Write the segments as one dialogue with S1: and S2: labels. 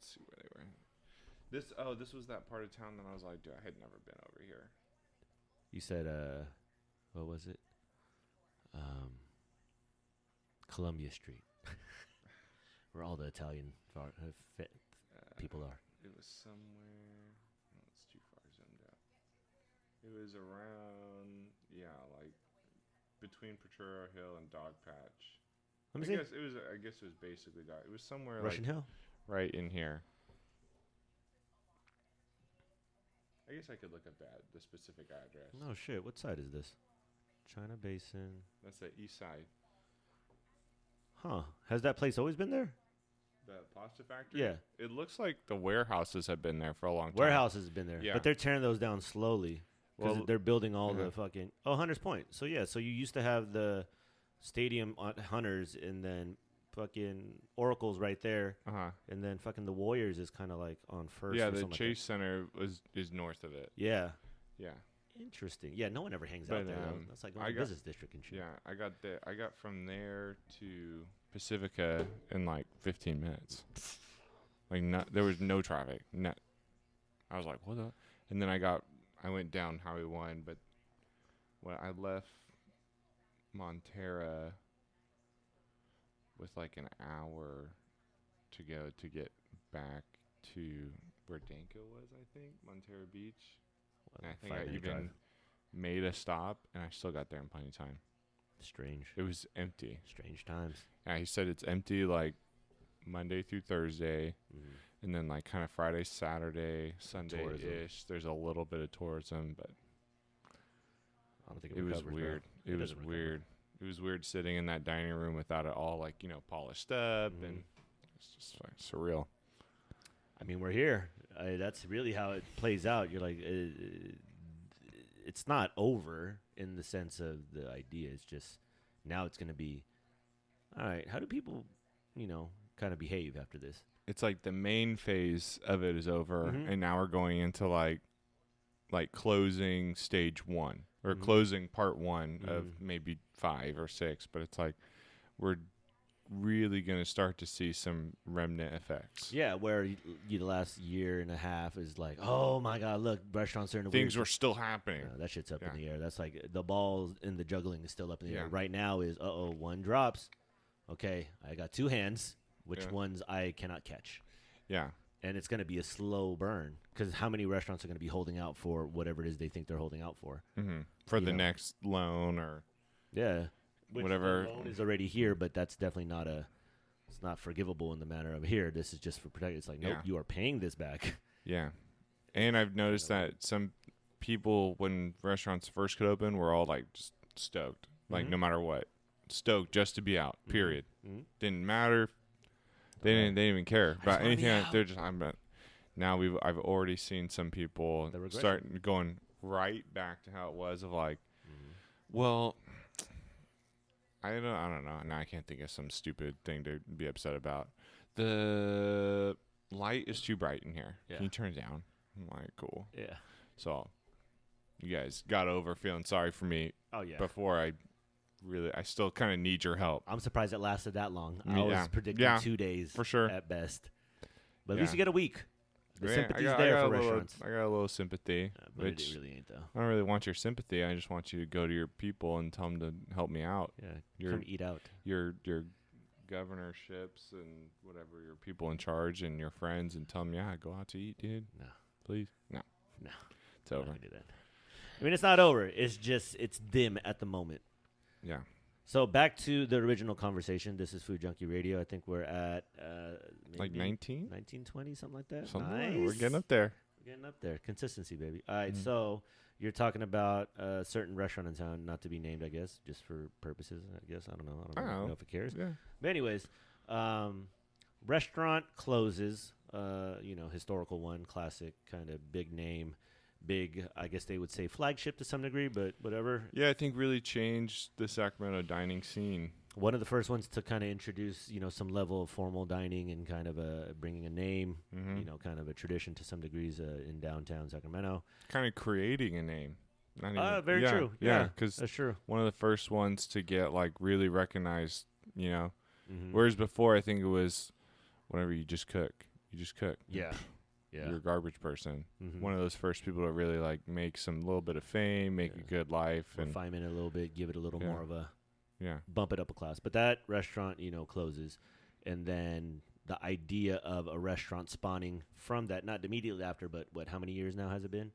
S1: let's see where they were. This was that part of town that I was like, dude, I had never been over here.
S2: You said, what was it? Columbia Street, where all the Italian people are.
S1: It was somewhere. No, it's too far zoomed out. It was around, like between Petro Hill and Dog Patch.
S2: Let me see.
S1: I guess it was basically dog. It was somewhere
S2: Russian Hill.
S1: Right in here. I guess I could look up the specific address.
S2: No shit. What side is this? China Basin.
S1: That's the east side.
S2: Huh. Has that place always been there?
S1: The pasta factory?
S2: Yeah.
S1: It looks like the warehouses have been there for a long time.
S2: Warehouses have been there.
S1: Yeah.
S2: But they're tearing those down slowly. Because they're building all the fucking... Oh, Hunters Point. So, yeah. So, you used to have the stadium at Hunters and then fucking Oracle's right there.
S1: Uh-huh.
S2: And then fucking the Warriors is kind of like on first.
S1: Yeah, the Chase Center is north of it.
S2: Yeah.
S1: Yeah.
S2: Interesting. Yeah, no one ever hangs out there. That's like a business district and shit.
S1: Yeah, I got from there to Pacifica in like 15 minutes. Like there was no traffic. I was like, what the? And then I went down Highway 1, but when I left Montera with like an hour to go to get back to where Danko was, I think, Montera Beach. And I think I even made a stop, and I still got there in plenty of time.
S2: Strange.
S1: It was empty.
S2: Strange times.
S1: Yeah, he said it's empty like Monday through Thursday, and then like kind of Friday, Saturday, Sunday-ish. There's a little bit of tourism, but
S2: I don't think
S1: it was weird. It was weird. It was weird sitting in that dining room without it all like, polished up, and it's just like surreal.
S2: I mean, we're here. That's really how it plays out. You're like, it's not over in the sense of the idea. It's just now it's going to be, all right, how do people, kind of behave after this?
S1: It's like the main phase of it is over, and now we're going into like closing stage 1 or closing part 1 of maybe 5 or 6. But it's like we're really going to start to see some remnant effects.
S2: Yeah, where the last year and a half is like, oh my God, look, restaurants are in the
S1: things were still happening.
S2: That shit's up in the air. That's like the balls in the juggling is still up in the air.
S1: Yeah.
S2: Right now is, one drops. Okay, I got 2 hands. Which ones I cannot catch?
S1: Yeah.
S2: And it's going to be a slow burn because how many restaurants are going to be holding out for whatever it is they think they're holding out for?
S1: For the next loan or whatever.
S2: The loan is already here, but that's definitely not it's not forgivable in the manner of here. This is just for protection. It's like, nope, you are paying this back.
S1: Yeah. And I've noticed that some people, when restaurants first could open, were all like just stoked. Like no matter what. Stoked just to be out, period. Didn't matter. They didn't even care about anything. They're just, now I've already seen some people start going right back to how it was of like, well, I don't know. Now I can't think of some stupid thing to be upset about. The light is too bright in here. Yeah. Can you turn it down? I'm like, cool.
S2: Yeah.
S1: So you guys got over feeling sorry for me.
S2: Oh yeah.
S1: Before I still kind of need your help.
S2: I'm surprised it lasted that long. I was predicting 2 days
S1: for sure
S2: at best. But at least you get a week. The sympathy's
S1: I
S2: there
S1: got
S2: for restaurants.
S1: I got a little sympathy.
S2: But it really ain't, though.
S1: I don't really want your sympathy. I just want you to go to your people and tell them to help me out.
S2: Yeah, come eat out.
S1: Your governorships and whatever, your people in charge and your friends, and tell them, go out to eat, dude.
S2: No.
S1: Please? No. It's over.
S2: I do that. I mean, it's not over. It's just, it's dim at the moment.
S1: Yeah.
S2: So back to the original conversation. This is Food Junkie Radio. I think we're at
S1: like 19?
S2: 19, 20, something like that.
S1: Nice. We're getting up there.
S2: We're getting up there. Consistency, baby. All right, so you're talking about a certain restaurant in town, not to be named, I guess, just for purposes, I guess. I don't know. I don't know if it cares.
S1: Yeah.
S2: But anyways, restaurant closes, historical one, classic kind of big name. Big, I guess they would say flagship to some degree, but whatever.
S1: Yeah, I think really changed the Sacramento dining scene.
S2: One of the first ones to kind of introduce, some level of formal dining and kind of bringing a name, kind of a tradition to some degrees in downtown Sacramento.
S1: Kind of creating a name.
S2: Very true. Yeah,
S1: because
S2: that's true.
S1: One of the first ones to get like really recognized, Whereas before, I think it was whenever you just cook. you just cook.
S2: Yeah. Yeah.
S1: You're a garbage person.
S2: Mm-hmm.
S1: One of those first people to really like make some little bit of fame, make a good life, and
S2: refinement it a little bit, give it a little more of a bump it up a class. But that restaurant, closes, and then the idea of a restaurant spawning from that, not immediately after, but how many years now has it been?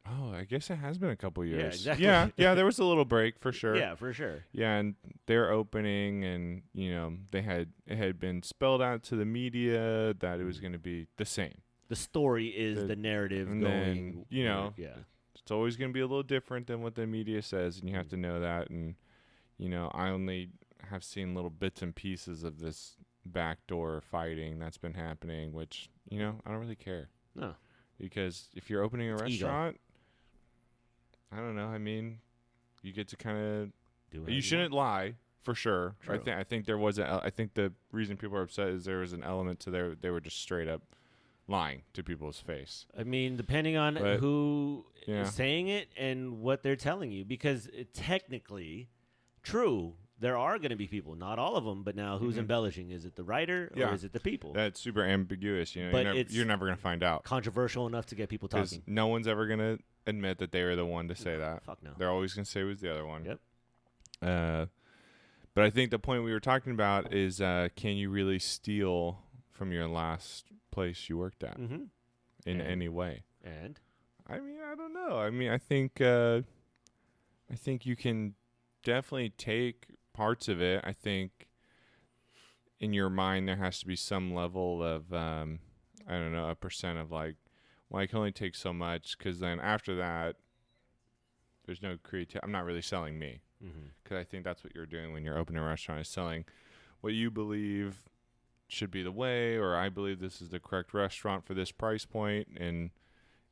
S1: Oh, I guess it has been a couple years.
S2: Yeah, exactly.
S1: Yeah, there was a little break for sure.
S2: Yeah, for sure.
S1: Yeah, and they're opening, and it had been spelled out to the media that it was going to be the same.
S2: The story is the narrative
S1: and
S2: going.
S1: Then, it's always going to be a little different than what the media says, and you have to know that. And I only have seen little bits and pieces of this backdoor fighting that's been happening, which I don't really care.
S2: No,
S1: because if you're opening a restaurant, I don't know. I mean, you get to kind of do. You shouldn't lie for sure. True. I think there was I think the reason people are upset is there was an element to they were just straight up lying to people's face.
S2: I mean, depending on who is saying it and what they're telling you, because technically, true, there are going to be people, not all of them, but now who's embellishing? Is it the writer or is it the people?
S1: That's super ambiguous.
S2: But
S1: you're never going to find out.
S2: Controversial enough to get people talking.
S1: No one's ever going to admit that they were the one to say that.
S2: Fuck no.
S1: They're always going to say it was the other one.
S2: Yep.
S1: But I think the point we were talking about is can you really steal from your last place you worked at in any way?
S2: And
S1: I mean, I don't know. I mean, I think you can definitely take parts of it. I think in your mind there has to be some level of I don't know, a percent of like, well, I can only take so much, because then after that there's no creativity. I'm not really selling me, because I think that's what you're doing when you're opening a restaurant, is selling what you believe should be the way, or I believe this is the correct restaurant for this price point. And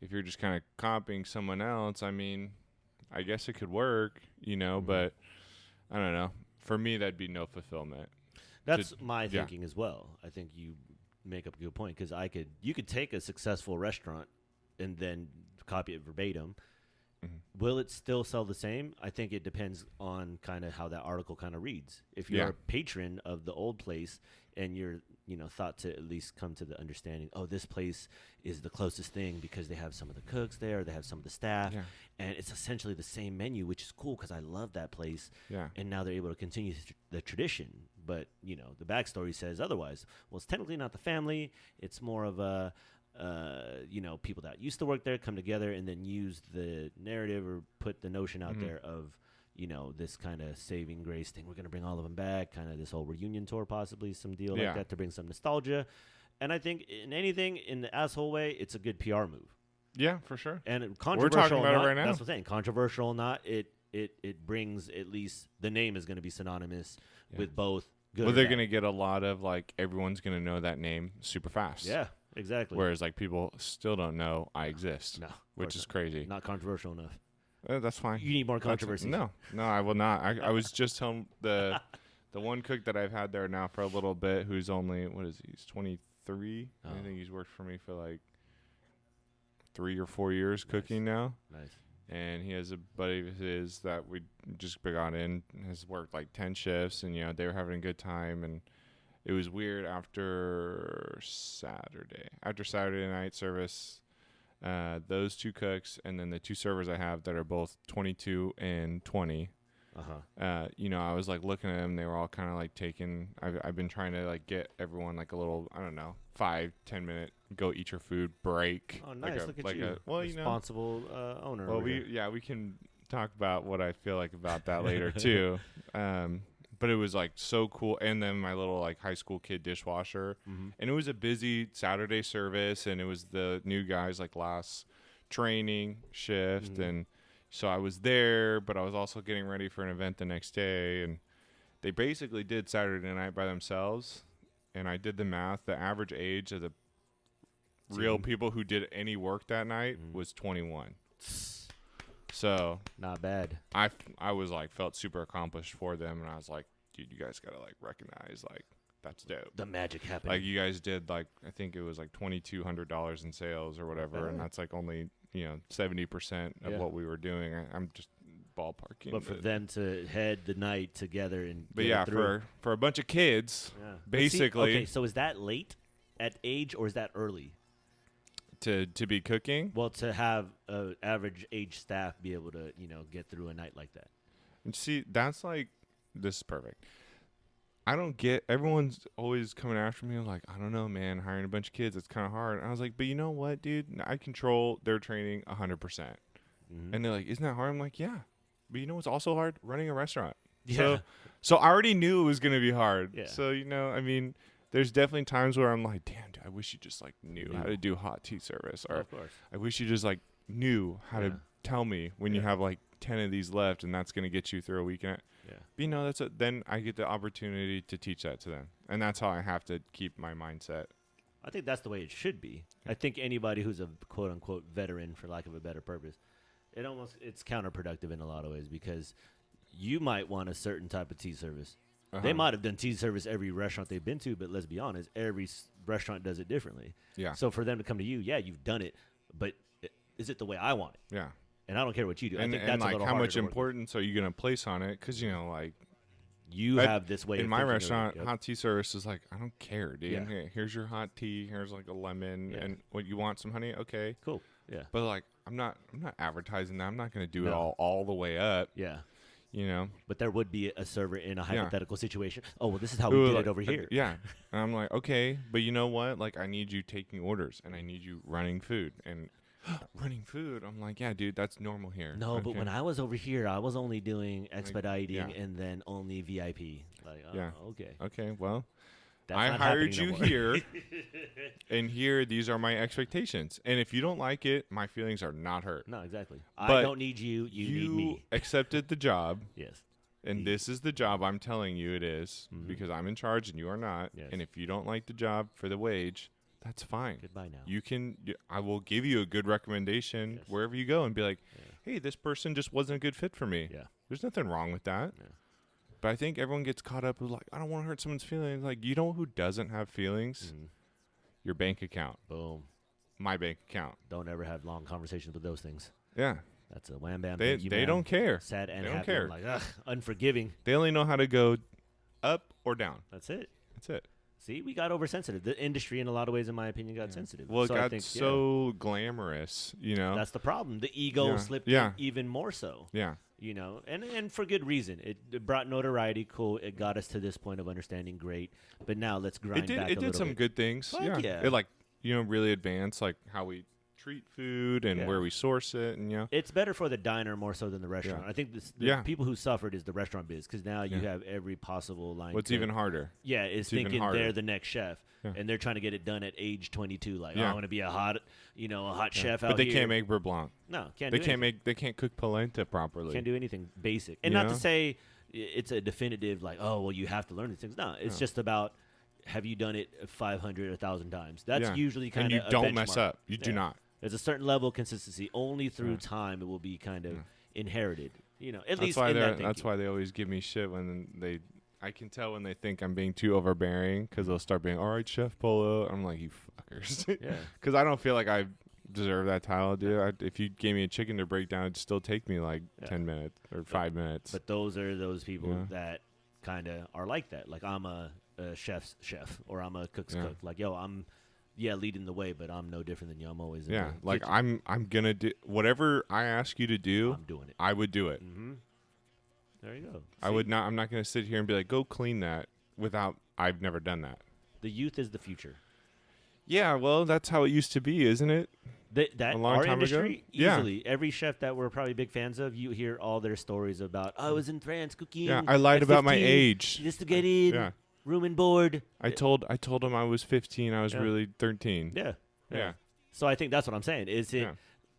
S1: if you're just kind of copying someone else, I mean, I guess it could work, but I don't know. For me, that'd be no fulfillment.
S2: That's my thinking as well. I think you make up a good point, because you could take a successful restaurant and then copy it verbatim. Will it still sell the same? I think it depends on kind of how that article kind of reads. If you're a patron of the old place and you're thought to at least come to the understanding, oh, this place is the closest thing because they have some of the cooks there, they have some of the staff, and it's essentially the same menu, which is cool because I love that place. And now they're able to continue the tradition. But the backstory says otherwise. Well, it's technically not the family. It's more of a people that used to work there come together and then use the narrative or put the notion out there of this kind of saving grace thing. We're going to bring all of them back, kind of this whole reunion tour, possibly some deal like that to bring some nostalgia. And I think in anything, in the asshole way, it's a good PR move.
S1: Yeah, for sure.
S2: And controversial,
S1: we're talking about it right now.
S2: That's what I'm saying. Controversial or not, it brings, at least the name is going to be synonymous with both good.
S1: Well, they're going to get a lot of, like, everyone's going to know that name super fast.
S2: Yeah, exactly.
S1: Whereas, like, people still don't know I exist.
S2: No,
S1: which is crazy.
S2: Not controversial enough.
S1: That's fine.
S2: You need more controversy.
S1: No, I will not. I was just telling the one cook that I've had there now for a little bit, who's only, he's 23. I think he's worked for me for like 3 or 4 years cooking now.
S2: Nice.
S1: And he has a buddy of his that we just got in, has worked like 10 shifts, and they were having a good time. And it was weird after Saturday night service. Those two cooks and then the two servers I have that are both 22 and 20. I was like looking at them. They were all kind of like taking. I've been trying to like get everyone like a little, I don't know, 5-10 minute go eat your food break.
S2: Oh, nice! Look at you. Responsible owner.
S1: Well, we can talk about what I feel like about that later too. But it was like so cool. And then my little like high school kid dishwasher. And it was a busy Saturday service, and it was the new guys like last training shift. And so I was there, but I was also getting ready for an event the next day. And they basically did Saturday night by themselves. And I did the math. The average age of the real people who did any work that night was 21. So
S2: not bad.
S1: I was like felt super accomplished for them, and I was like, dude, you guys gotta like recognize like that's dope.
S2: The magic happened.
S1: Like you guys did like I think it was like $2,200 in sales or whatever, and that's like only 70% of what we were doing. I'm just ballparking.
S2: But for them to head the night together and
S1: for a bunch of kids, basically.
S2: okay, so is that late? at age, or is that early?
S1: To be cooking.
S2: Well, to have average age staff be able to, get through a night like that.
S1: And see, that's like, this is perfect. I don't get, everyone's always coming after me like, I don't know, man, hiring a bunch of kids, it's kind of hard. And I was like, but you know what, dude? I control their training 100%. Mm-hmm. And they're like, isn't that hard? I'm like, yeah. But you know what's also hard? Running a restaurant.
S2: Yeah.
S1: So I already knew it was going to be hard.
S2: Yeah.
S1: So, I mean, there's definitely times where I'm like, damn, dude, I wish you just like knew how to do hot tea service. Or
S2: of course.
S1: I wish you just like knew how to tell me when you have like 10 of these left and that's going to get you through a weekend. Yeah. But then I get the opportunity to teach that to them. And that's how I have to keep my mindset.
S2: I think that's the way it should be. I think anybody who's a quote unquote veteran, for lack of a better purpose, it's counterproductive in a lot of ways, because you might want a certain type of tea service. They might have done tea service every restaurant they've been to, but let's be honest, every restaurant does it differently. Yeah. So for them to come to you, you've done it, but is it the way I want it?
S1: Yeah.
S2: And I don't care what you do.
S1: And,
S2: I think that's
S1: like,
S2: a little
S1: how
S2: harder
S1: much importance are you going to place on it? Because, like,
S2: you have this way
S1: in
S2: of
S1: my
S2: thinking
S1: restaurant,
S2: of it.
S1: hot tea service is like, I don't care, dude.
S2: Yeah.
S1: Here's your hot tea. Here's like a lemon, and what you want, some honey. Okay,
S2: cool. Yeah.
S1: But like, I'm not advertising that. I'm not going to do it all the way up.
S2: Yeah.
S1: But
S2: there would be a server in a hypothetical situation. Oh, well, this is how we did it over here.
S1: Yeah. And I'm like, okay, but you know what? Like, I need you taking orders, and I need you running food. And running food, I'm like, yeah, dude, that's normal here.
S2: No, but when I was over here, I was only doing expediting and then only VIP. Like, okay.
S1: Okay, well,
S2: that's
S1: I hired you here, and here, these are my expectations. And if you don't like it, my feelings are not hurt.
S2: No, exactly.
S1: But
S2: I don't need you. You need me.
S1: Accepted the job.
S2: Yes.
S1: And this is the job I'm telling you it is, because I'm in charge and you are not.
S2: Yes.
S1: And if you don't like the job for the wage, that's fine.
S2: Goodbye now.
S1: I will give you a good recommendation wherever you go and be like, hey, this person just wasn't a good fit for me.
S2: Yeah.
S1: There's nothing wrong with that. Yeah. But I think everyone gets caught up with like, I don't want to hurt someone's feelings. Like, you know who doesn't have feelings? Your bank account.
S2: Boom.
S1: My bank account.
S2: Don't ever have long conversations with those things.
S1: Yeah.
S2: That's a wham bam.
S1: They don't care.
S2: Sad and
S1: they don't
S2: happy.
S1: care.
S2: Like, unforgiving.
S1: They only know how to go up or down.
S2: That's it.
S1: That's it.
S2: See, we got oversensitive. The industry, in a lot of ways, in my opinion, got sensitive.
S1: Well, it got so glamorous, That's
S2: the problem. The ego slipped in even more so.
S1: Yeah.
S2: And for good reason. It brought notoriety. Cool. It got us to this point of understanding. Great. But now let's grind back a little bit.
S1: It did some good things.
S2: Fuck yeah.
S1: It really advanced like how we treat food and where we source it, and
S2: it's better for the diner more so than the restaurant. I think the people who suffered is the restaurant biz, because now you have every possible line.
S1: What's even harder?
S2: Yeah, is thinking they're the next chef, and they're trying to get it done at age 22. Like, I want to be a hot chef out here.
S1: But they can't make beurre blanc.
S2: No,
S1: They can't cook polenta properly.
S2: Can't do anything basic. And not to say it's a definitive like, oh well, you have to learn these things. No, it's just about, have you done it 500, 1,000 times? That's usually kind of,
S1: and you don't mess up. You do not.
S2: There's a certain level of consistency. Only through time it will be kind of inherited. At least in that thinking.
S1: That's why they always give me shit when I can tell when they think I'm being too overbearing, because they'll start being, all right, Chef Polo. I'm like, you fuckers. Because I don't feel like I deserve that title, dude. If you gave me a chicken to break down, it'd still take me like 10 minutes or 5 minutes.
S2: But those are those people that kind of are like that. Like, I'm a chef's chef, or I'm a cook's cook. Like, yo, I'm leading the way, but I'm no different than you. I'm always in the
S1: like
S2: kitchen.
S1: I'm gonna do whatever I ask you to do.
S2: I'm doing it.
S1: I would do it.
S2: Mm-hmm. There you go.
S1: I would not. I'm not gonna sit here and be like, go clean that without. I've never done that.
S2: The youth is the future.
S1: Yeah, well, that's how it used to be, isn't it?
S2: That
S1: a long
S2: our
S1: time
S2: industry,
S1: ago?
S2: Easily. Every chef that we're probably big fans of, you hear all their stories about, I was in France cooking.
S1: Yeah, I lied about my age.
S2: Just to get in.
S1: Yeah.
S2: Room and board.
S1: I told him I was 15. I was really 13.
S2: Yeah. So I think that's what I'm saying. Is it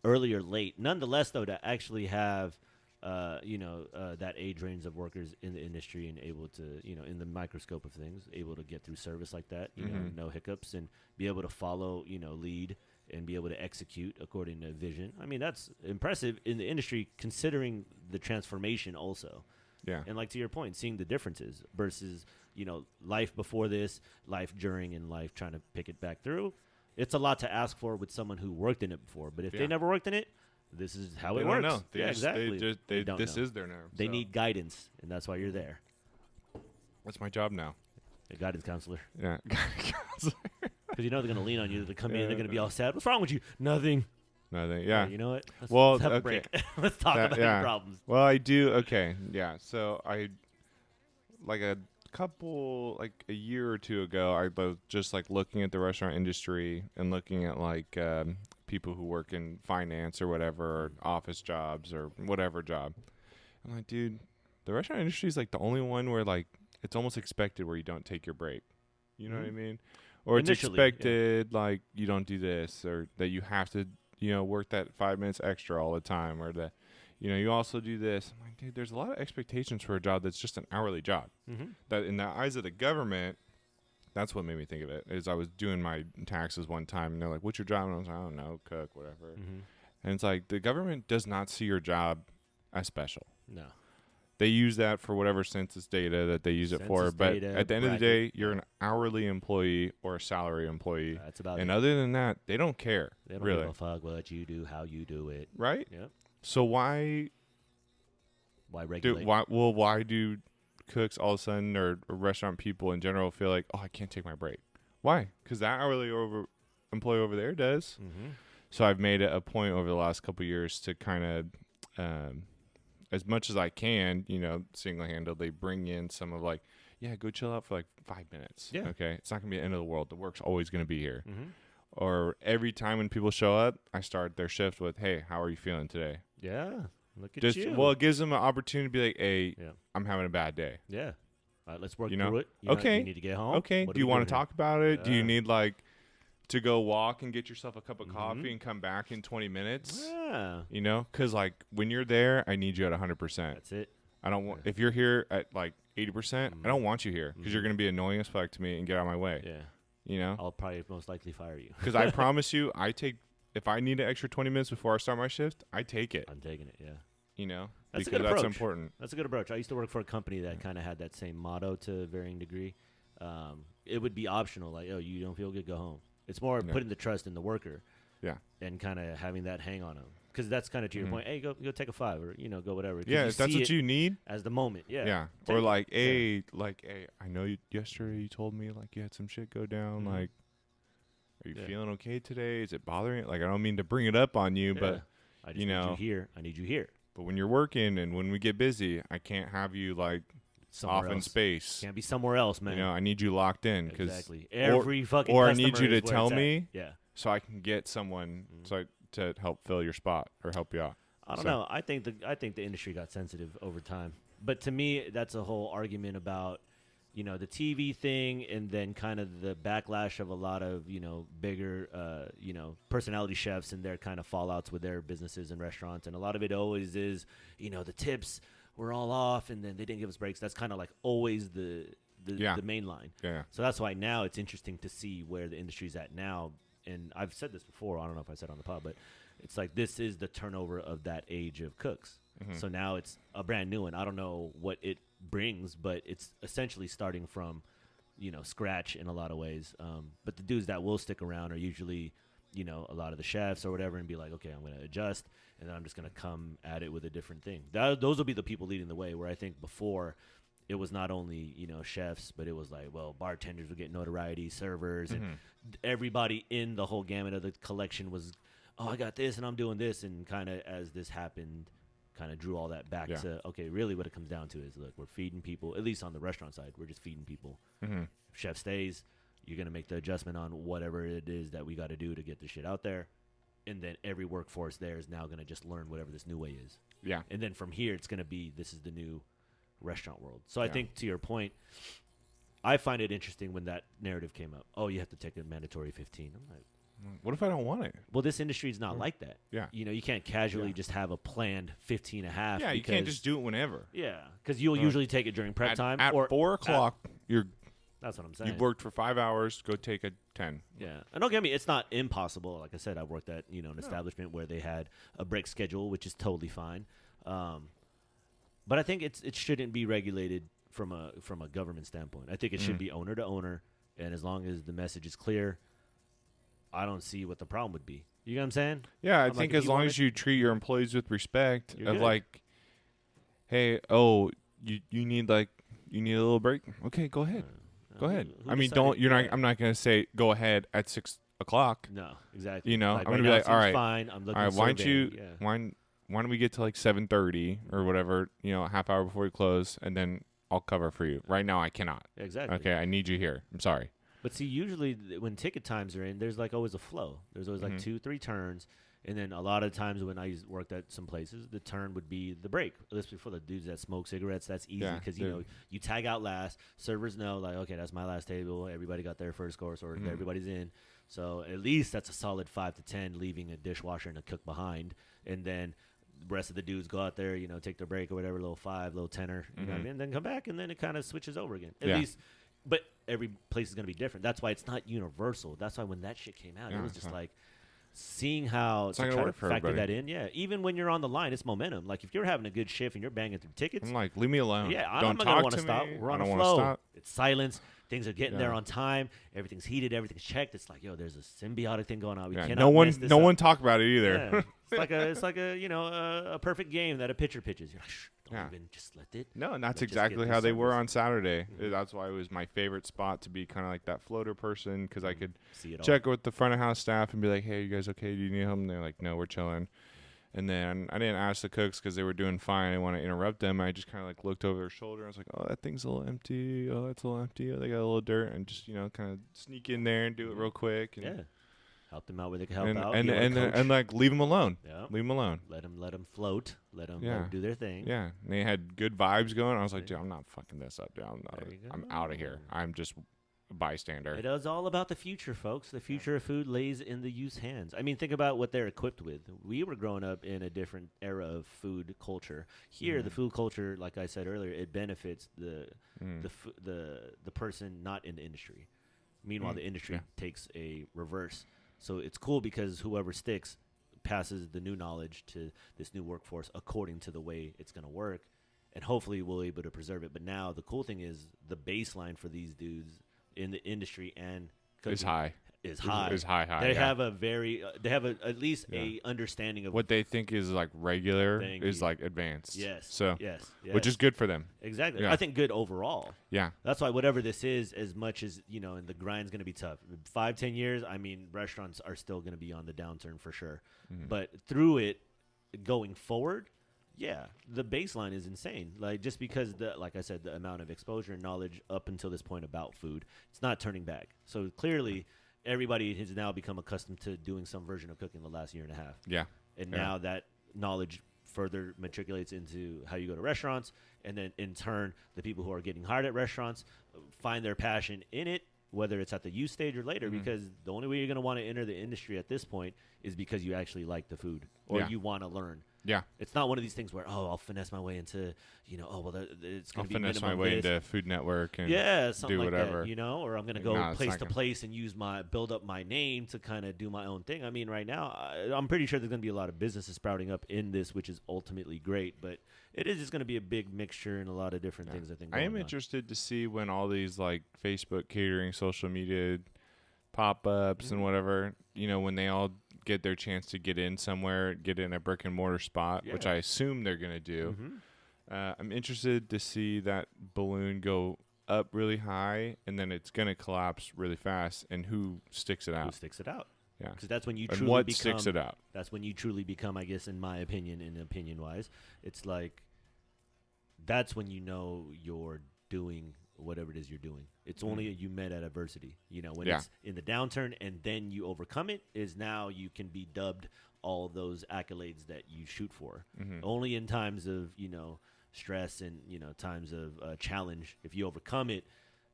S2: early or late? Nonetheless, though, to actually have, that age range of workers in the industry and able to, in the microscope of things, able to get through service like that, no hiccups, and be able to follow, lead, and be able to execute according to vision. I mean, that's impressive in the industry, considering the transformation also.
S1: Yeah.
S2: And like to your point, seeing the differences versus, life before this, life during, and life trying to pick it back through. It's a lot to ask for with someone who worked in it before. But if they never worked in it, this is how it works.
S1: Know.
S2: Exactly.
S1: This is their nerve.
S2: They need guidance, and that's why you're there.
S1: That's my job now.
S2: A guidance counselor.
S1: Yeah.
S2: Because you know they're going to lean on you. They come in, they're going to be all sad. What's wrong with you? Nothing.
S1: Nothing. Yeah.
S2: You know what?
S1: Well,
S2: let's have a
S1: okay.
S2: break. Let's talk about your problems.
S1: Well, I do. Okay. Yeah. So I, like a year or two ago, I was just like looking at the restaurant industry and looking at like people who work in finance or whatever, or office jobs or whatever job. I'm like, dude, the restaurant industry is like the only one where like it's almost expected where you don't take your break. You know what I mean? Or it's expected like you don't do this, or that you have to, work that 5 minutes extra all the time, or that, you also do this. I'm like, dude, there's a lot of expectations for a job that's just an hourly job. That in the eyes of the government, that's what made me think of it. Is I was doing my taxes one time, and they're like, "What's your job?" And I was like, "I don't know, cook, whatever." And it's like the government does not see your job as special.
S2: No.
S1: They use that for whatever census data that they use it for. But at the end of the day, you're an hourly employee or a salary employee.
S2: That's about
S1: and
S2: it.
S1: other than that, they don't care.
S2: They don't
S1: really
S2: give a fuck what you do, how you do it.
S1: Right?
S2: Yep.
S1: So why
S2: regulate?
S1: Why do cooks all of a sudden, or restaurant people in general, feel like, oh, I can't take my break? Why? Because that hourly employee over there does. So I've made it a point over the last couple of years to kind of, as much as I can, single-handedly bring in some of like, yeah, go chill out for like 5 minutes.
S2: Yeah.
S1: Okay. It's not going to be the end of the world. The work's always going to be here. Or every time when people show up, I start their shift with, hey, how are you feeling today?
S2: Yeah. Look at you.
S1: Well, it gives them an opportunity to be like, hey, I'm having a bad day.
S2: Yeah. All right, let's work through it.
S1: Okay.
S2: You need to get home.
S1: Okay. Do you want to talk about it?
S2: Yeah.
S1: Do you need like to go walk and get yourself a cup of coffee and come back in 20 minutes?
S2: Yeah.
S1: Because like when you're there, I need you at 100%.
S2: That's it.
S1: I don't want, if you're here at like 80%, I don't want you here because you're going to be annoying as fuck to me and get out of my way.
S2: Yeah. I'll probably most likely fire you.
S1: Because I promise you, if I need an extra 20 minutes before I start my shift, I take it.
S2: I'm taking it, yeah.
S1: That's
S2: a good approach.
S1: That's important.
S2: That's a good approach. I used to work for a company that kind of had that same motto to a varying degree. It would be optional, like, oh, you don't feel good, go home. It's more putting the trust in the worker.
S1: Yeah.
S2: And kind of having that hang on them. Because that's kind of to your point. Hey, go take a 5 or, go whatever.
S1: Yeah, if that's what you need.
S2: As the moment, yeah.
S1: Yeah. Or like, hey, I know yesterday you told me like you had some shit go down. Like, are you feeling okay today? Is it bothering you? Like, I don't mean to bring it up on you, but,
S2: I just need you here. I need you here.
S1: But when you're working and when we get busy, I can't have you like
S2: somewhere
S1: off in space.
S2: Can't be somewhere else, man.
S1: I need you locked in.
S2: Exactly. Every fucking
S1: or I need you to tell me
S2: yeah.
S1: so I can get someone to help fill your spot or help you out.
S2: I don't know. I think the industry got sensitive over time. But to me, that's a whole argument about, the TV thing and then kind of the backlash of a lot of, bigger, personality chefs and their kind of fallouts with their businesses and restaurants. And a lot of it always is, the tips were all off and then they didn't give us breaks. That's kind of like always the main line.
S1: Yeah.
S2: So that's why now it's interesting to see where the industry's at now. And I've said this before. I don't know if I said it on the pod, but it's like this is the turnover of that age of cooks. So now it's a brand new one. I don't know what it brings, but it's essentially starting from, scratch in a lot of ways. But the dudes that will stick around are usually, a lot of the chefs or whatever and be like, okay, I'm going to adjust, and then I'm just going to come at it with a different thing. Those will be the people leading the way, where I think before it was not only, chefs, but it was like, well, bartenders would get notoriety, servers, and everybody in the whole gamut of the collection was, oh, I got this and I'm doing this. And kind of as this happened, kind of drew all that back to, okay, really what it comes down to is, look, we're feeding people, at least on the restaurant side, we're just feeding people. If chef stays, you're going to make the adjustment on whatever it is that we got to do to get the shit out there. And then every workforce there is now going to just learn whatever this new way is. Yeah. And then from here, it's going to be, this is the new restaurant world. So I think to your point, I find it interesting when that narrative came up. Oh, you have to take a mandatory 15. I'm like,
S1: what if I don't want it?
S2: Well, this industry is not like that. Yeah. You can't casually just have a planned 15 and a half.
S1: Yeah, you can't just do it whenever.
S2: Yeah, because you'll usually take it during prep time.
S1: At 4 o'clock,
S2: that's what I'm saying.
S1: You've worked for 5 hours, go take a 10.
S2: Yeah. And don't get me, it's not impossible. Like I said, I've worked at, an establishment where they had a break schedule, which is totally fine. But I think it shouldn't be regulated from a government standpoint. I think it should be owner to owner, and as long as the message is clear, I don't see what the problem would be. You know what I'm saying?
S1: Yeah, I think as long as you treat your employees with respect,
S2: You're
S1: of
S2: good.
S1: like, hey, oh, you need a little break? Okay, go ahead. Go ahead.
S2: Who
S1: I mean,
S2: decided-
S1: don't. You're
S2: yeah.
S1: not. I'm not gonna say go ahead at 6 o'clock.
S2: No, exactly.
S1: You know,
S2: like,
S1: I'm
S2: right
S1: gonna be
S2: now
S1: like,
S2: it
S1: all
S2: seems
S1: right,
S2: fine. I'm looking.
S1: all right. Why don't
S2: surveying,
S1: you?
S2: Yeah.
S1: Why don't we get to like 7:30 or whatever? You know, a half hour before we close, and then I'll cover for you. Right now, I cannot.
S2: Exactly.
S1: Okay, I need you here. I'm sorry.
S2: But see, usually when ticket times are in, there's like always a flow. There's always like 2-3 turns. And then a lot of times when I worked at some places, the turn would be the break. This for the dudes that smoke cigarettes, that's easy because you know you tag out last. Servers know like, okay, that's my last table. Everybody got their first course, or everybody's in. So at least that's a solid 5 to 10, leaving a dishwasher and a cook behind. And then the rest of the dudes go out there, you know, take their break or whatever, little 5, little tenner, you know what I mean? And then come back, and then it kind of switches over again. At least, but every place is going to be different. That's why it's not universal. That's why when that shit came out, it was just like, seeing how to try to factor that in, even when you're on the line, it's momentum. Like if you're having a good shift and you're banging through tickets,
S1: I'm like, leave me alone.
S2: Yeah,
S1: don't
S2: I'm not
S1: talk
S2: gonna want
S1: to
S2: to stop.
S1: me.
S2: We're on
S1: I
S2: a
S1: don't
S2: flow.
S1: stop.
S2: It's silence. Things are getting there on time. Everything's heated. Everything's checked. It's like, yo, there's a symbiotic thing going on. We cannot mess this
S1: no
S2: up.
S1: one talk about it either.
S2: Yeah. It's like a you know a perfect game that a pitcher pitches. You're like, shh, don't even just let it.
S1: No, and that's
S2: Let's just
S1: exactly
S2: get
S1: how
S2: this
S1: they were
S2: service.
S1: on Saturday. That's why it was my favorite spot to be kind of like that floater person because I could
S2: See it all.
S1: check with the front of house staff and be like, hey, you guys okay? Do you need help? And they're like, no, we're chilling. And then I didn't ask the cooks because they were doing fine. I didn't want to interrupt them. I just kind of like looked over their shoulder. I was like, oh, that thing's a little empty. Oh, that's a little empty. Oh, they got a little dirt. And just, you know, kind of sneak in there and do it real quick. And
S2: help them out where they can help
S1: and,
S2: out.
S1: And like leave them alone.
S2: Yeah.
S1: Leave them alone.
S2: Let them float. Let them do their thing.
S1: Yeah. And they had good vibes going. I was like, dude, I'm not fucking this up, dude.
S2: There you go.
S1: I'm out of here. I'm just a bystander.
S2: It is all about the future, folks. The future of food lays in the youth's hands. I mean, think about what they're equipped with. We were growing up in a different era of food culture. Here, the food culture, like I said earlier, it benefits the person not in the industry. Meanwhile, the industry takes a reverse. So it's cool because whoever sticks passes the new knowledge to this new workforce according to the way it's going to work, and hopefully we'll be able to preserve it. But now the cool thing is the baseline for these dudes in the industry and
S1: is high.
S2: Is high. They have a very they have at least a understanding of
S1: what they think is like regular
S2: Thank
S1: is
S2: you.
S1: like advanced.
S2: Yes.
S1: So
S2: yes.
S1: which is good for them.
S2: Exactly.
S1: Yeah.
S2: I think good overall.
S1: Yeah.
S2: That's why whatever this is, as much as, you know, and the grind's going to be tough. 5-10 years, I mean, restaurants are still going to be on the downturn for sure. But through it, going forward, yeah, the baseline is insane. Like just because like I said, the amount of exposure and knowledge up until this point about food, it's not turning back. So clearly, everybody has now become accustomed to doing some version of cooking the last year and a half.
S1: Yeah.
S2: And now that knowledge further matriculates into how you go to restaurants, and then in turn, the people who are getting hired at restaurants find their passion in it, whether it's at the youth stage or later, because the only way you're going to want to enter the industry at this point is because you actually like the food or you want to learn.
S1: Yeah.
S2: It's not one of these things where, I'll finesse my way into, you know, it's going to be
S1: finesse my
S2: minimum
S1: way
S2: this.
S1: into Food Network and
S2: something
S1: do
S2: like
S1: whatever.
S2: that, you know, or I'm going to go
S1: No, it's
S2: place
S1: not
S2: to
S1: gonna-
S2: place and build up my name to kind of do my own thing. I mean, right now, I'm pretty sure there's going to be a lot of businesses sprouting up in this, which is ultimately great, but it is just going to be a big mixture and a lot of different things, I think.
S1: I am
S2: going on.
S1: interested to see when all these like Facebook catering, social media pop-ups and whatever, you know, when they all get their chance to get in somewhere, get in a brick and mortar spot, which I assume they're going to do. I'm interested to see that balloon go up really high and then it's going to collapse really fast, and who sticks it out.
S2: Who sticks it out?
S1: Yeah.
S2: Because that's when you
S1: And
S2: truly
S1: what
S2: become.
S1: sticks it out?
S2: That's when you truly become, I guess, in my opinion, and opinion-wise, it's like that's when you know you're doing whatever it is you're doing. It's only you met at adversity. You know, when it's in the downturn and then you overcome it, is now you can be dubbed all those accolades that you shoot for. Only in times of, you know, stress and, you know, times of challenge, if you overcome it,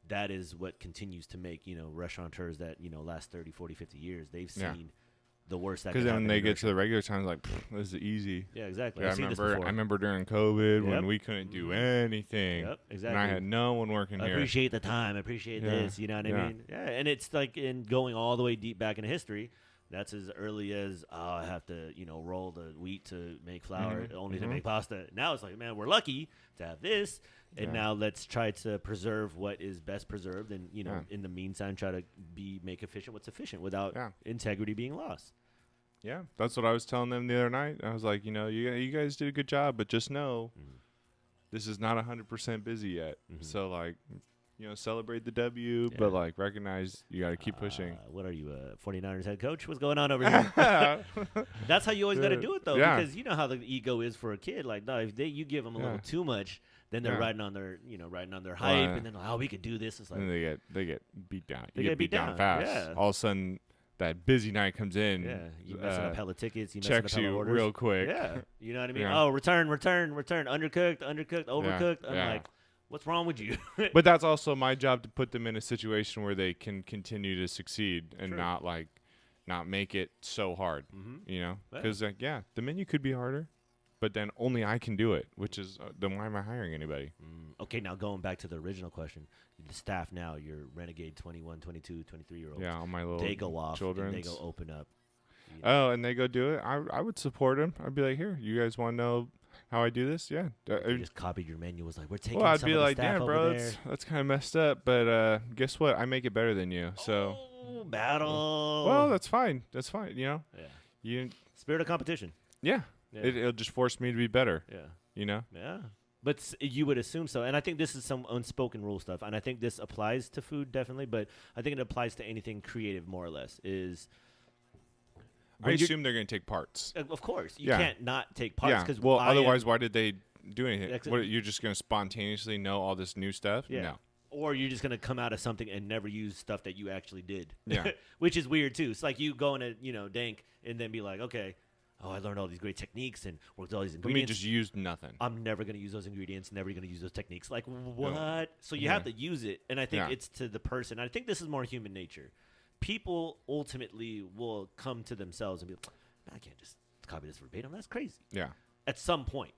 S2: that is what continues to make, you know, restaurateurs that, you know, last 30, 40, 50 years, they've seen the worst that
S1: Because
S2: could
S1: then when
S2: happen
S1: they
S2: in
S1: get to the regular times, like, this is easy.
S2: Yeah, exactly.
S1: Yeah,
S2: I've seen this
S1: I
S2: before.
S1: remember during COVID when we couldn't do anything.
S2: Yep, exactly.
S1: And I had no one working here.
S2: Appreciate the time. Appreciate this. You know what I mean? Yeah, and it's like in going all the way deep back in history, that's as early as, I have to, you know, roll the wheat to make flour, only to make pasta. Now it's like, man, we're lucky to have this. And now let's try to preserve what is best preserved. And, you know, in the meantime, try to make efficient what's efficient without integrity being lost.
S1: Yeah, that's what I was telling them the other night. I was like, you know, you guys did a good job, but just know this is not 100% busy yet. So, like, celebrate the W, but like recognize you got to keep pushing.
S2: What are you, 49ers head coach? What's going on over here? That's how you always got to do it, though, because you know how the ego is for a kid. Like, no, if you give them a little too much, then they're riding on their hype, and then like, oh, we could do this. It's like,
S1: and they get beat down.
S2: They
S1: get beat down fast.
S2: Yeah.
S1: All of a sudden, that busy night comes in.
S2: Yeah, you messing up hella tickets. You
S1: checks
S2: messing up hella
S1: you
S2: orders.
S1: real quick.
S2: Yeah, you know what I mean.
S1: Yeah.
S2: Oh, return, undercooked, overcooked. I'm like, what's wrong with you?
S1: But that's also my job to put them in a situation where they can continue to succeed and not make it so hard. Because the menu could be harder, but then only I can do it, which is then why am I hiring anybody?
S2: Okay, now going back to the original question, the staff now, your renegade 21, 22, 23-year-olds.
S1: Yeah, all my little
S2: they go off
S1: children.
S2: and they go open up.
S1: Oh, and they go do it. I would support them. I'd be like, here, you guys want to know how I do this? Yeah.
S2: You just copied your menu. Was like, we're taking.
S1: Well, I'd
S2: some
S1: be
S2: of the
S1: like,
S2: staff
S1: yeah,
S2: over
S1: bro,
S2: there.
S1: that's kind of messed up. But guess what? I make it better than you. So.
S2: Oh, battle.
S1: Well, that's fine. That's fine.
S2: Yeah.
S1: You.
S2: Spirit of competition.
S1: Yeah. It'll just force me to be better.
S2: Yeah. Yeah. But you would assume so. And I think this is some unspoken rule stuff. And I think this applies to food, definitely. But I think it applies to anything creative, more or less,
S1: I assume they're going to take parts.
S2: Of course. You can't not take parts.
S1: Yeah. Well, otherwise, why did they do anything? What, you're just going to spontaneously know all this new stuff?
S2: Yeah.
S1: No.
S2: Or you're just going to come out of something and never use stuff that you actually did.
S1: Yeah.
S2: Which is weird, too. It's like you going to, Dank and then be like, okay, I learned all these great techniques and worked all these ingredients.
S1: Let me just use nothing.
S2: I'm never going to use those ingredients, never going to use those techniques. Like, what? No. So you have to use it. And I think it's to the person. I think this is more human nature. People ultimately will come to themselves and be like, I can't just copy this verbatim. That's crazy.
S1: Yeah.
S2: At some point,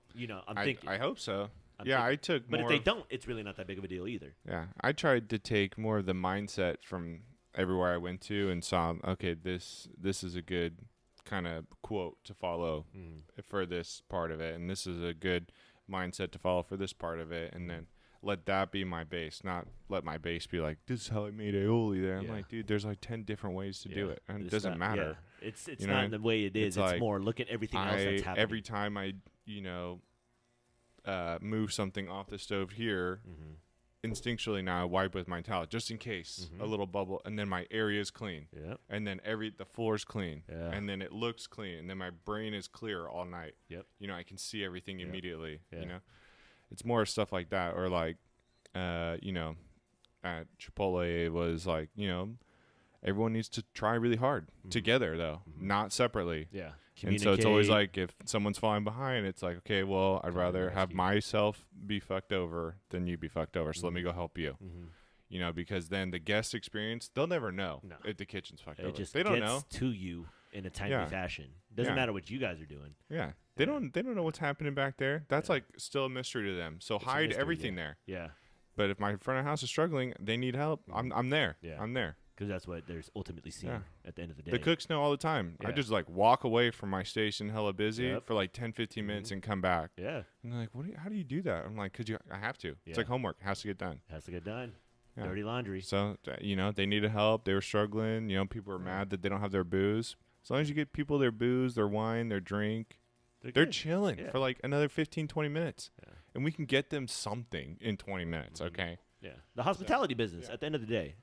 S2: I'm thinking.
S1: I hope so.
S2: I took more. But if they don't, it's really not that big of a deal either.
S1: Yeah. I tried to take more of the mindset from everywhere I went to and saw, okay, this is a good kind of quote to follow for this part of it. And this is a good mindset to follow for this part of it. And then let that be my base, not let my base be like, this is how I made aioli there. I'm like, dude, there's like 10 different ways to do it. And it doesn't matter.
S2: Yeah. It's not the way it is. It's more look at everything else that's happening.
S1: Every time I, move something off the stove here, instinctually now I wipe with my towel just in case a little bubble, and then my area is clean.
S2: Yep.
S1: And then the floor's clean.
S2: Yeah.
S1: And then it looks clean. And then my brain is clear all night.
S2: Yep.
S1: I can see everything immediately.
S2: Yeah.
S1: It's more stuff like that, or like, at Chipotle, it was like, everyone needs to try really hard together, though, not separately.
S2: Yeah.
S1: And so it's always like if someone's falling behind, it's like, okay, well, I'd rather have myself be fucked over than you be fucked over. So let me go help you. Because then the guest experience, they'll never know if the kitchen's fucked over.
S2: Just
S1: they don't know
S2: to you in a timely fashion. Doesn't matter what you guys are doing.
S1: Yeah. They don't know what's happening back there. That's like still a mystery to them. So hide everything there.
S2: Yeah.
S1: But if my front of house is struggling, they need help. I'm there.
S2: Yeah.
S1: I'm there.
S2: Because that's what there's ultimately seen at the end of the day.
S1: The cooks know all the time. I just like walk away from my station hella busy for like 10, 15 minutes and come back.
S2: Yeah. And
S1: they're like, how do you do that? I'm like, I have to. It's like homework. It has to get done.
S2: Yeah. Dirty laundry.
S1: So, they needed help. They were struggling. People were mad that they don't have their booze. As long as you get people their booze, their wine, their drink, they're chilling for like another 15, 20 minutes. Yeah. And we can get them something in 20 minutes, okay?
S2: Yeah. The hospitality business, at the end of the day.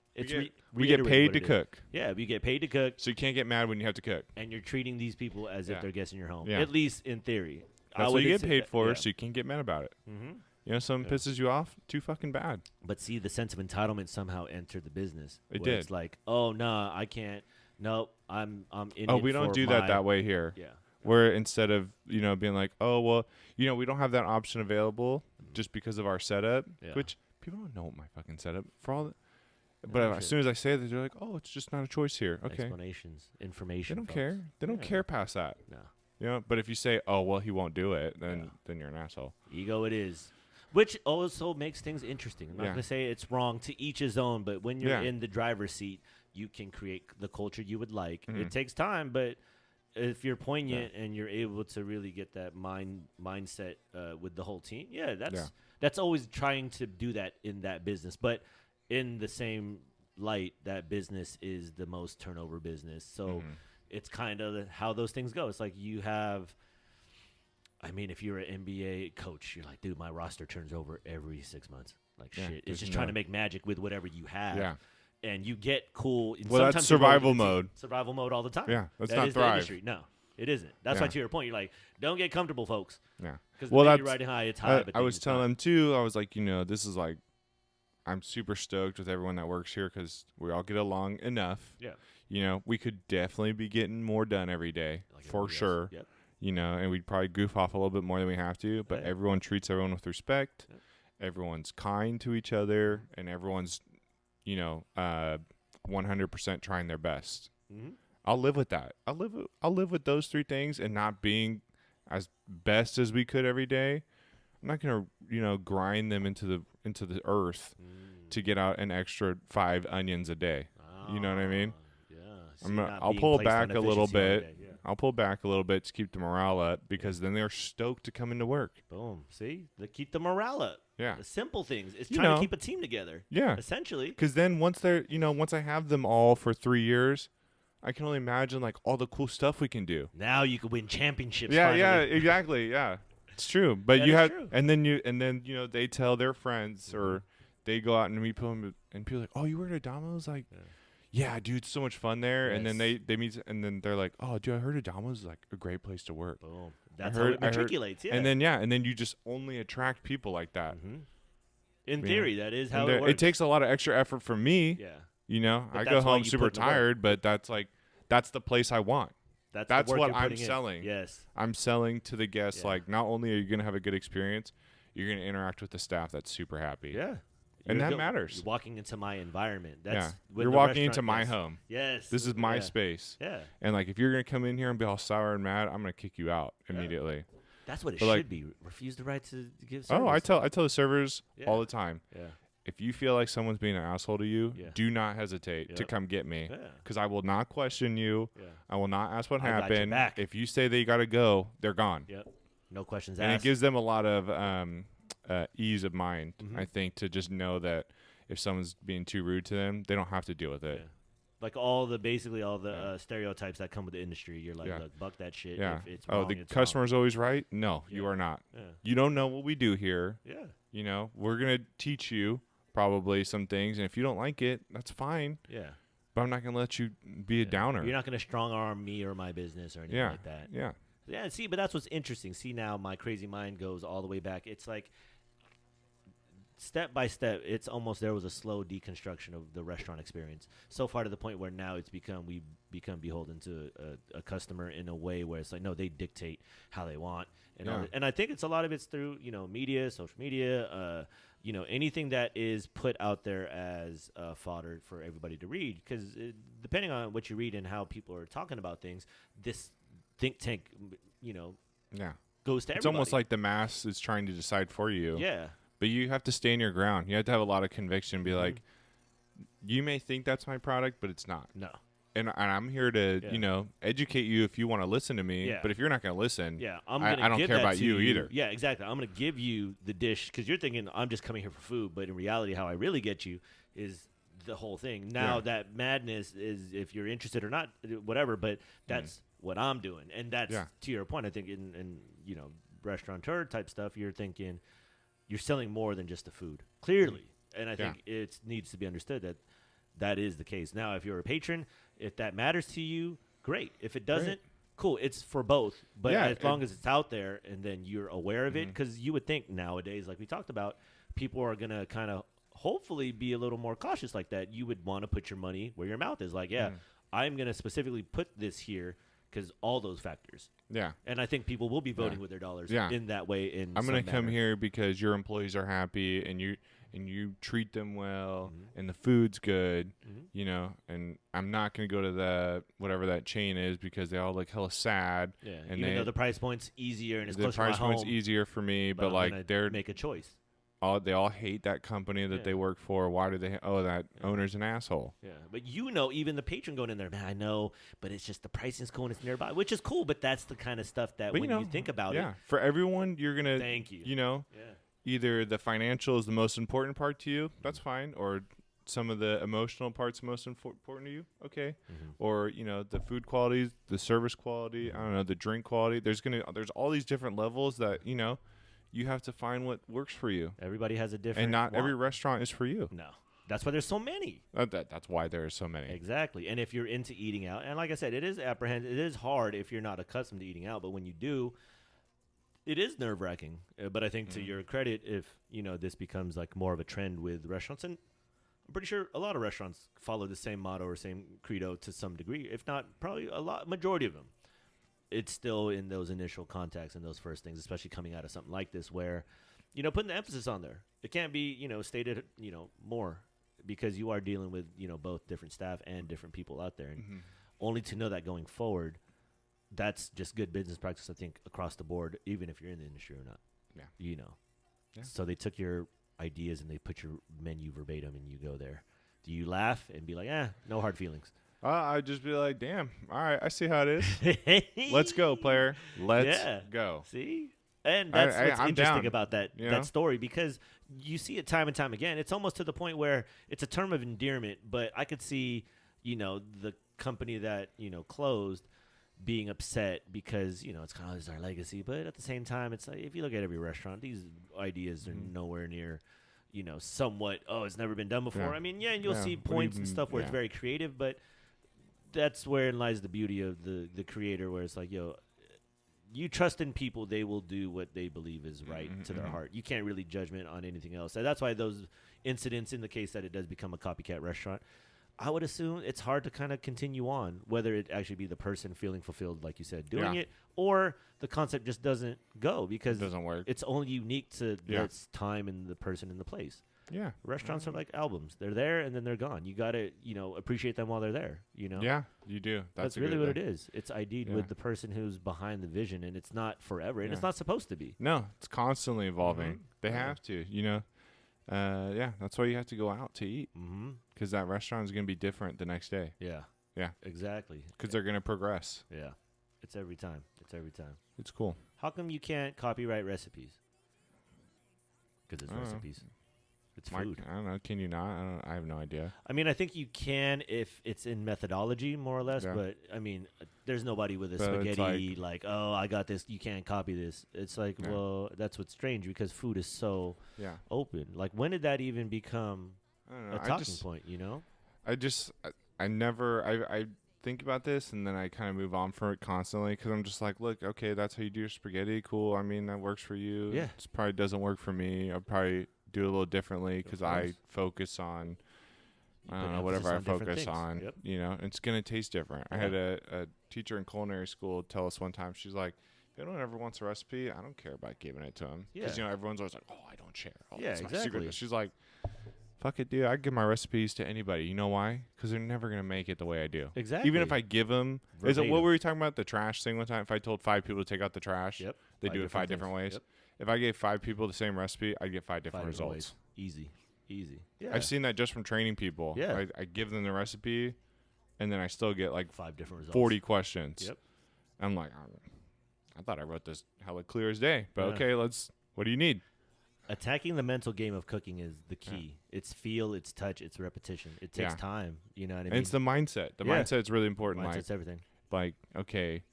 S1: We get paid to cook.
S2: Yeah, we get paid to cook.
S1: So you can't get mad when you have to cook.
S2: And you're treating these people as if they're guests in your home. Yeah. At least in theory.
S1: That's what you get paid for, so you can't get mad about it. Something pisses you off, too fucking bad.
S2: But see, the sense of entitlement somehow entered the business.
S1: It did.
S2: It's like, oh, no, I can't. Nope, I'm in.
S1: Oh, we don't do that way here.
S2: Yeah.
S1: Where instead of, being like, oh, well, we don't have that option available just because of our setup, which people don't know what my fucking setup for all that. But as soon as I say that, they're like, oh, it's just not a choice here. Okay.
S2: Explanations, information.
S1: They don't care. They don't care past that. No. But if you say, oh, well, he won't do it, then you're an asshole.
S2: Ego it is. Which also makes things interesting. I'm not going to say it's wrong, to each his own, but when you're in the driver's seat, you can create the culture you would like. It takes time, but if you're poignant and you're able to really get that mindset with the whole team, that's always trying to do that in that business. But in the same light, that business is the most turnover business. So it's kind of how those things go. It's like you have, if you're an NBA coach, you're like, dude, my roster turns over every 6 months. like
S1: Yeah,
S2: shit. It's
S1: there's
S2: just trying to make magic with whatever you have.
S1: Yeah.
S2: And you get cool. And
S1: Well, that's
S2: sometimes people
S1: survival
S2: are gonna
S1: mode.
S2: Survival mode all the time.
S1: Yeah, that's
S2: That
S1: not
S2: is the
S1: thrive.
S2: industry. No, it isn't. That's why
S1: Yeah.
S2: to your point, you're like, don't get comfortable, folks.
S1: Yeah.
S2: Because
S1: Well,
S2: you're
S1: that's
S2: riding high, it's high. But
S1: I
S2: then
S1: was
S2: it's
S1: telling
S2: not.
S1: them too. I was like, this is like, I'm super stoked with everyone that works here because we all get along enough.
S2: Yeah.
S1: We could definitely be getting more done every day
S2: Like
S1: for
S2: everybody else.
S1: sure.
S2: Yep.
S1: And we'd probably goof off a little bit more than we have to, but
S2: Yeah.
S1: everyone treats everyone with respect.
S2: Yep.
S1: Everyone's kind to each other, and everyone's, 100% trying their best.
S2: Mm-hmm.
S1: I'll live with that. I'll live with those three things and not being as best as we could every day. I'm not gonna, grind them into the earth to get out an extra 5 onions a day. You know what I mean?
S2: Yeah.
S1: I'll pull back a little bit. I'll pull back a little bit to keep the morale up because then they're stoked to come into work.
S2: Boom. See? They keep the morale up.
S1: Yeah.
S2: The simple things. It's
S1: You
S2: trying
S1: know.
S2: to keep a team together.
S1: Yeah.
S2: Essentially.
S1: Because then once I have them all for 3 years, I can only imagine like all the cool stuff we can do.
S2: Now you could win championships.
S1: Yeah,
S2: finally.
S1: yeah, exactly. Yeah. It's true. But
S2: That
S1: you
S2: is
S1: have,
S2: true.
S1: and then they tell their friends or they go out and meet people and people are like, oh, you work at ADAMO's? Like, yeah, dude, it's so much fun there. And then
S2: Yes.
S1: they meet and then they're like, oh, dude, I heard ADAMO's is like a great place to work.
S2: Boom. That's
S1: heard-
S2: how it matriculates. Yeah.
S1: And then you just only attract people like that.
S2: Mm-hmm. In theory, that is how
S1: And
S2: it works.
S1: it takes a lot of extra effort from me.
S2: Yeah. But
S1: I
S2: that's
S1: go
S2: why
S1: home
S2: you
S1: super
S2: put in the work.
S1: tired, but that's the place I want.
S2: That's
S1: That's
S2: the work
S1: what
S2: you're
S1: I'm
S2: putting in.
S1: selling.
S2: Yes.
S1: I'm selling to the guests,
S2: Yeah.
S1: like, not only are you going to have a good experience, you're going to interact with the staff that's super happy.
S2: Yeah.
S1: And that matters.
S2: You're walking into my environment. That's
S1: Yeah.
S2: when
S1: You're
S2: the
S1: walking into
S2: restaurant-
S1: my
S2: yes.
S1: home.
S2: Yes.
S1: This is my
S2: Yeah.
S1: space.
S2: Yeah.
S1: And, like, if you're going to come in here and be all sour and mad, I'm going to kick you out immediately.
S2: That's what it
S1: But,
S2: should
S1: like-
S2: be. Refuse the right to give service.
S1: Oh, I tell the servers
S2: Yeah.
S1: all the time.
S2: Yeah.
S1: If you feel like someone's being an asshole to you,
S2: Yeah.
S1: do not hesitate to
S2: Yep.
S1: come get me.
S2: Yeah.
S1: Because I will not question you.
S2: Yeah.
S1: I will not ask what
S2: I got your
S1: happened.
S2: back.
S1: If you say they got to go, they're gone.
S2: Yep. No questions
S1: And
S2: asked.
S1: it gives them a lot of ease of mind,
S2: Mhm.
S1: I think, to just know that if someone's being too rude to them, they don't have to deal with it.
S2: Yeah. Like basically all the stereotypes that come with the industry. You're like,
S1: Yeah.
S2: look, buck that shit.
S1: Yeah.
S2: If it's
S1: Oh,
S2: wrong,
S1: the
S2: it's
S1: customer's always right? No, you
S2: Yeah.
S1: are not.
S2: wrong.
S1: You don't know what we do here.
S2: Yeah.
S1: We're going to teach you probably some things. And if you don't like it, that's fine.
S2: Yeah. Yeah.
S1: But I'm not going to let you be a downer.
S2: You're not going to strong arm me or my business or anything
S1: Yeah.
S2: like that.
S1: Yeah.
S2: Yeah, see, but that's what's interesting. See, now my crazy mind goes all the way back. It's like step by step, it's almost there was a slow deconstruction of the restaurant experience. So far to the point where now we become beholden to a customer in a way where it's like, no, they dictate how they want. And, all
S1: Yeah.
S2: that. And I think it's a lot of it's through, media, social media, anything that is put out there as fodder for everybody to read. Because depending on what you read and how people are talking about things, this think tank,
S1: Yeah.
S2: goes to
S1: It's
S2: everybody.
S1: almost like the mass is trying to decide for you.
S2: Yeah.
S1: But you have to stand your ground. You have to have a lot of conviction and be
S2: Mm-hmm.
S1: like, you may think that's my product, but it's not.
S2: No.
S1: And I'm here to,
S2: Yeah.
S1: educate you if you want to listen to me.
S2: Yeah.
S1: But if you're not going to listen,
S2: Yeah,
S1: I don't care
S2: that
S1: about
S2: to
S1: you either.
S2: Yeah, exactly. I'm going to give you the dish because you're thinking I'm just coming here for food, but in reality, how I really get you is the whole thing. Now
S1: Yeah.
S2: that madness is if you're interested or not, whatever. But that's what I'm doing, and that's to your point. I think in restaurateur type stuff, you're thinking you're selling more than just the food, clearly, and I think it needs to be understood that that is the case. Now, if you're a patron, if that matters to you, great. If it doesn't, cool. It's for both. But as long as it's out there and then you're aware of it, because you would think nowadays, like we talked about, people are going to kind of hopefully be a little more cautious like that. You would want to put your money where your mouth is. Like, I'm going to specifically put this here because all those factors.
S1: Yeah.
S2: And I think people will be voting with their dollars in that way.
S1: I'm going to come here because your employees are happy and you treat them well and the food's good, and I'm not going to go to the whatever that chain is because they all look hella sad.
S2: Yeah,
S1: and
S2: even though the price point's easier and it's
S1: the
S2: closer to my
S1: price point's
S2: home,
S1: easier for me, but
S2: I'm
S1: like
S2: gonna
S1: they're
S2: make a choice.
S1: they all hate that company that they work for. Why do they? That owner's an asshole.
S2: Yeah, but even the patron going in there, man, I know, but it's just the pricing's cool and it's nearby, which is cool. But that's the kind of stuff that when you think about it,
S1: for everyone, you're gonna
S2: thank you.
S1: Either the financial is the most important part to you, that's fine, or some of the emotional parts most important to you, okay, or the food quality, the service quality, I don't know, the drink quality. There's all these different levels that You have to find what works for you.
S2: Everybody has a different.
S1: And not
S2: want.
S1: every restaurant is for you.
S2: No. That's why there's so many.
S1: That's why there are so many.
S2: Exactly. And if you're into eating out, and like I said, it is hard if you're not accustomed to eating out, but when you do, it is nerve-wracking. But I think to your credit, if, this becomes like more of a trend with restaurants, and I'm pretty sure a lot of restaurants follow the same motto or same credo to some degree, if not probably majority of them. It's still in those initial contacts and those first things, especially coming out of something like this where, putting the emphasis on there. It can't be, stated, more, because you are dealing with, both different staff and different people out there. And only to know that going forward, that's just good business practice, I think, across the board, even if you're in the industry or not.
S1: Yeah.
S2: Yeah. So they took your ideas and they put your menu verbatim and you go there. Do you laugh and be like, no hard feelings?
S1: I'd just be like, damn, all right, I see how it is. Let's go, player. Let's go.
S2: See? And that's what's
S1: I'm
S2: interesting
S1: down,
S2: about that story, because you see it time and time again. It's almost to the point where it's a term of endearment, but I could see, the company that, closed being upset because, it's kind of it's our legacy. But at the same time, it's like if you look at every restaurant, these ideas are nowhere near, somewhat, it's never been done before.
S1: Yeah.
S2: I mean, and you'll see points and stuff where it's very creative, but that's wherein lies the beauty of the creator, where it's like, you trust in people, they will do what they believe is right to their heart. You can't really judgment on anything else. And that's why those incidents, in the case that it does become a copycat restaurant, I would assume it's hard to kind of continue on, whether it actually be the person feeling fulfilled, like you said, doing it, or the concept just doesn't go because
S1: it doesn't work.
S2: It's only unique to its time and the person and the place.
S1: Yeah.
S2: Restaurants are like albums. They're there and then they're gone. You got to, appreciate them while they're there,
S1: Yeah, you do.
S2: That's really what it is. It's ID'd with the person who's behind the vision, and it's not forever, and it's not supposed to be.
S1: No, it's constantly evolving. They have to, that's why you have to go out to eat, because that restaurant is going to be different the next day.
S2: Yeah.
S1: Yeah.
S2: Exactly.
S1: Because they're going to progress.
S2: Yeah. It's every time.
S1: It's cool.
S2: How come you can't copyright recipes? Because it's recipes. It's food.
S1: I don't know. Can you not? I have no idea.
S2: I mean, I think you can if it's in methodology, more or less. Yeah. But, I mean, there's nobody with a spaghetti like, I got this. You can't copy this. It's like, well, that's what's strange, because food is so open. Like, when did that even become a talking point,
S1: I think about this, and then I kind of move on from it constantly, because I'm just like, look, okay, that's how you do your spaghetti. Cool. I mean, that works for you.
S2: Yeah.
S1: It probably doesn't work for me. I'll probably do it a little differently, because I focus on, I don't know, whatever I focus on, it's going to taste different. Yeah. I had a teacher in culinary school tell us one time, she's like, if anyone ever wants a recipe, I don't care about giving it to them. Because, everyone's always like, I don't share. That's my secret. She's like, fuck it, dude. I give my recipes to anybody. You know why? Because they're never going to make it the way I do.
S2: Exactly.
S1: Even if I give them, what were we talking about? The trash thing one time? If I told 5 people to take out the trash, they do it 5 different ways. Yep. If I gave 5 people the same recipe, I'd get 5 different results.
S2: Easy. Yeah.
S1: I've seen that just from training people.
S2: Yeah.
S1: I give them the recipe, and then I still get like
S2: 5 different results.
S1: 40 questions.
S2: Yep.
S1: I'm like, I thought I wrote this hella clear as day. But okay, what do you need?
S2: Attacking the mental game of cooking is the key. Yeah. It's feel, it's touch, it's repetition. It takes time. You know what I mean?
S1: And it's the mindset. The mindset's really important.
S2: Mindset's everything.
S1: Like, okay,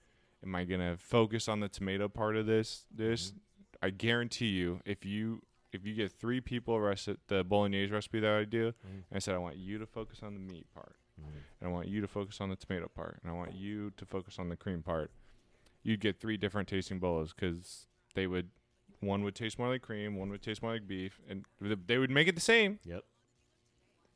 S1: am I going to focus on the tomato part of this? I guarantee you, if you get 3 people the bolognese recipe that I do, and I said, I want you to focus on the meat part, and I want you to focus on the tomato part, and I want you to focus on the cream part, you'd get 3 different tasting bolos, because one would taste more like cream, one would taste more like beef, and they would make it the same.
S2: Yep.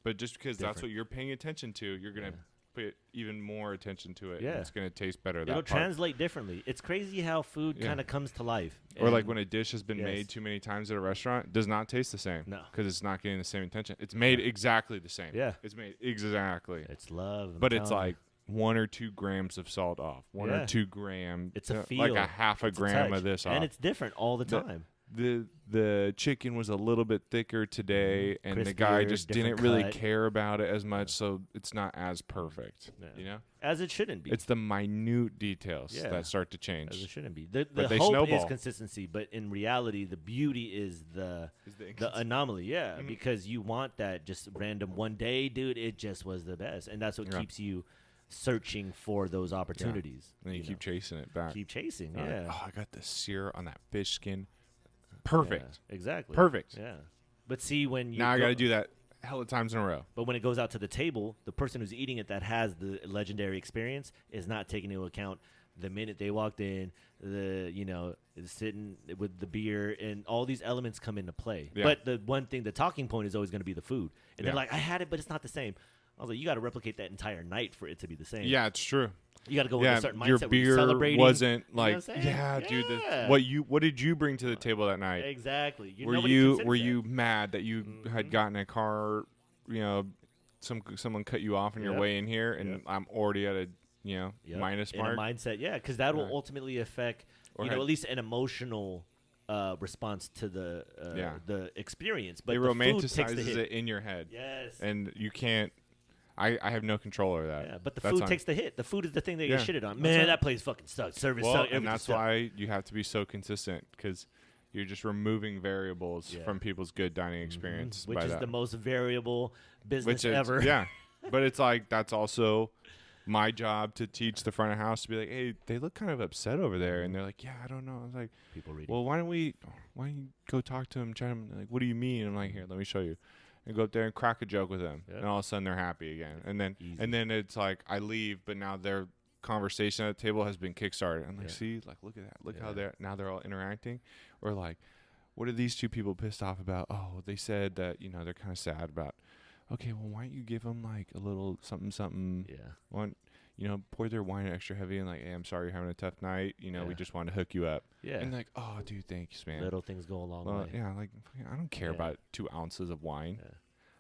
S1: But just because that's what you're paying attention to, you're going to put even more attention to it.
S2: Yeah.
S1: And it's going to taste better.
S2: It'll translate differently. It's crazy how food kind of comes to life.
S1: Or like when a dish has been made too many times at a restaurant, it does not taste the same.
S2: No.
S1: Because it's not getting the same attention. It's made exactly the same.
S2: Yeah.
S1: It's made exactly.
S2: It's love.
S1: But it's like 1 or 2 grams of salt off. 1 or 2 grams.
S2: It's a feel.
S1: Like a half a gram of this off.
S2: And it's different all the time.
S1: The chicken was a little bit thicker today, and
S2: crispier,
S1: the guy just didn't really
S2: cut.
S1: care about it as much, so it's not as perfect.
S2: Yeah. As it shouldn't be.
S1: It's the minute details that start to change.
S2: As it shouldn't be. The hope snowball. Is consistency, but in reality, the beauty is the anomaly. Yeah, because you want that just random one day, dude. It just was the best, and that's what keeps you searching for those opportunities.
S1: And you keep chasing it back.
S2: Keep chasing.
S1: I got the sear on that fish skin. Perfect.
S2: Yeah, exactly.
S1: Perfect.
S2: Yeah. But see, when you
S1: Now I got to do that hella times in a row.
S2: But when it goes out to the table, the person who's eating it that has the legendary experience is not taking into account the minute they walked in, sitting with the beer, and all these elements come into play.
S1: Yeah.
S2: But the talking point is always going to be the food. And
S1: Yeah.
S2: they're like, I had it, but it's not the same. I was like, you got to replicate that entire night for it to be the same.
S1: Yeah, it's true.
S2: You got to go with a certain mindset.
S1: Your
S2: when
S1: beer
S2: you're celebrating.
S1: wasn't
S2: know what I'm
S1: like,
S2: saying?
S1: yeah, dude.
S2: Yeah.
S1: What did you bring to the table that night?
S2: Exactly.
S1: Were you mad that you had gotten a car? Someone cut you off on your way in here, and I'm already at a minus mark.
S2: In a mindset, yeah, because that will ultimately affect at least an emotional response to the experience. But
S1: it
S2: the
S1: romanticizes
S2: food takes the hit.
S1: it in your head.
S2: Yes,
S1: and you can't. I have no control over that.
S2: Yeah, but the food takes the hit. The food is the thing that get shitted on. Man, that place fucking sucks. Service sucks.
S1: And that's why you have to be so consistent, because you're just removing variables from people's good dining experience.
S2: Which is the most variable business ever.
S1: Yeah, but it's like that's also my job to teach the front of house to be like, hey, they look kind of upset over there, and they're like, yeah, I don't know. I was like,
S2: people reading.
S1: Well, why don't you go talk to them? Try them. Like, what do you mean? I'm like, here, let me show you. And go up there and crack a joke with them, and all of a sudden they're happy again. And then it's like I leave, but now their conversation at the table has been kickstarted. I'm like, see, like look at that, look how they're all interacting, or like, what are these two people pissed off about? Oh, they said that they're kind of sad about. Okay, well, why don't you give them like a little something? Yeah. Pour their wine extra heavy and like, hey, I'm sorry you're having a tough night. We just want to hook you up. Yeah. And like, oh, dude, thanks, man.
S2: Little things go a long way.
S1: Yeah, like I don't care about 2 ounces of wine. Yeah.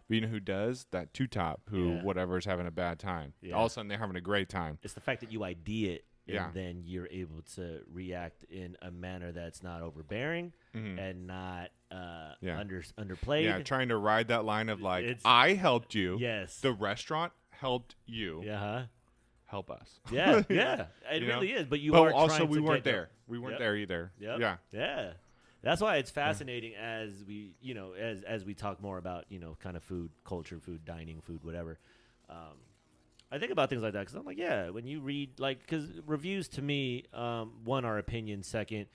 S1: But you know who does? That two-top who whatever's having a bad time. Yeah. All of a sudden they're having a great time.
S2: It's the fact that you ID it and then you're able to react in a manner that's not overbearing and not underplayed.
S1: Yeah, trying to ride that line of like, I helped you.
S2: Yes.
S1: The restaurant helped you.
S2: Yeah.
S1: Help us.
S2: Yeah, yeah. It really is. But are
S1: also
S2: we
S1: weren't there. We weren't there either.
S2: Yep.
S1: Yeah.
S2: Yeah. That's why it's fascinating as we, as we talk more about, kind of food culture, food dining, food whatever. I think about things like that because I'm like, when you read because reviews to me, one, are opinion. Second,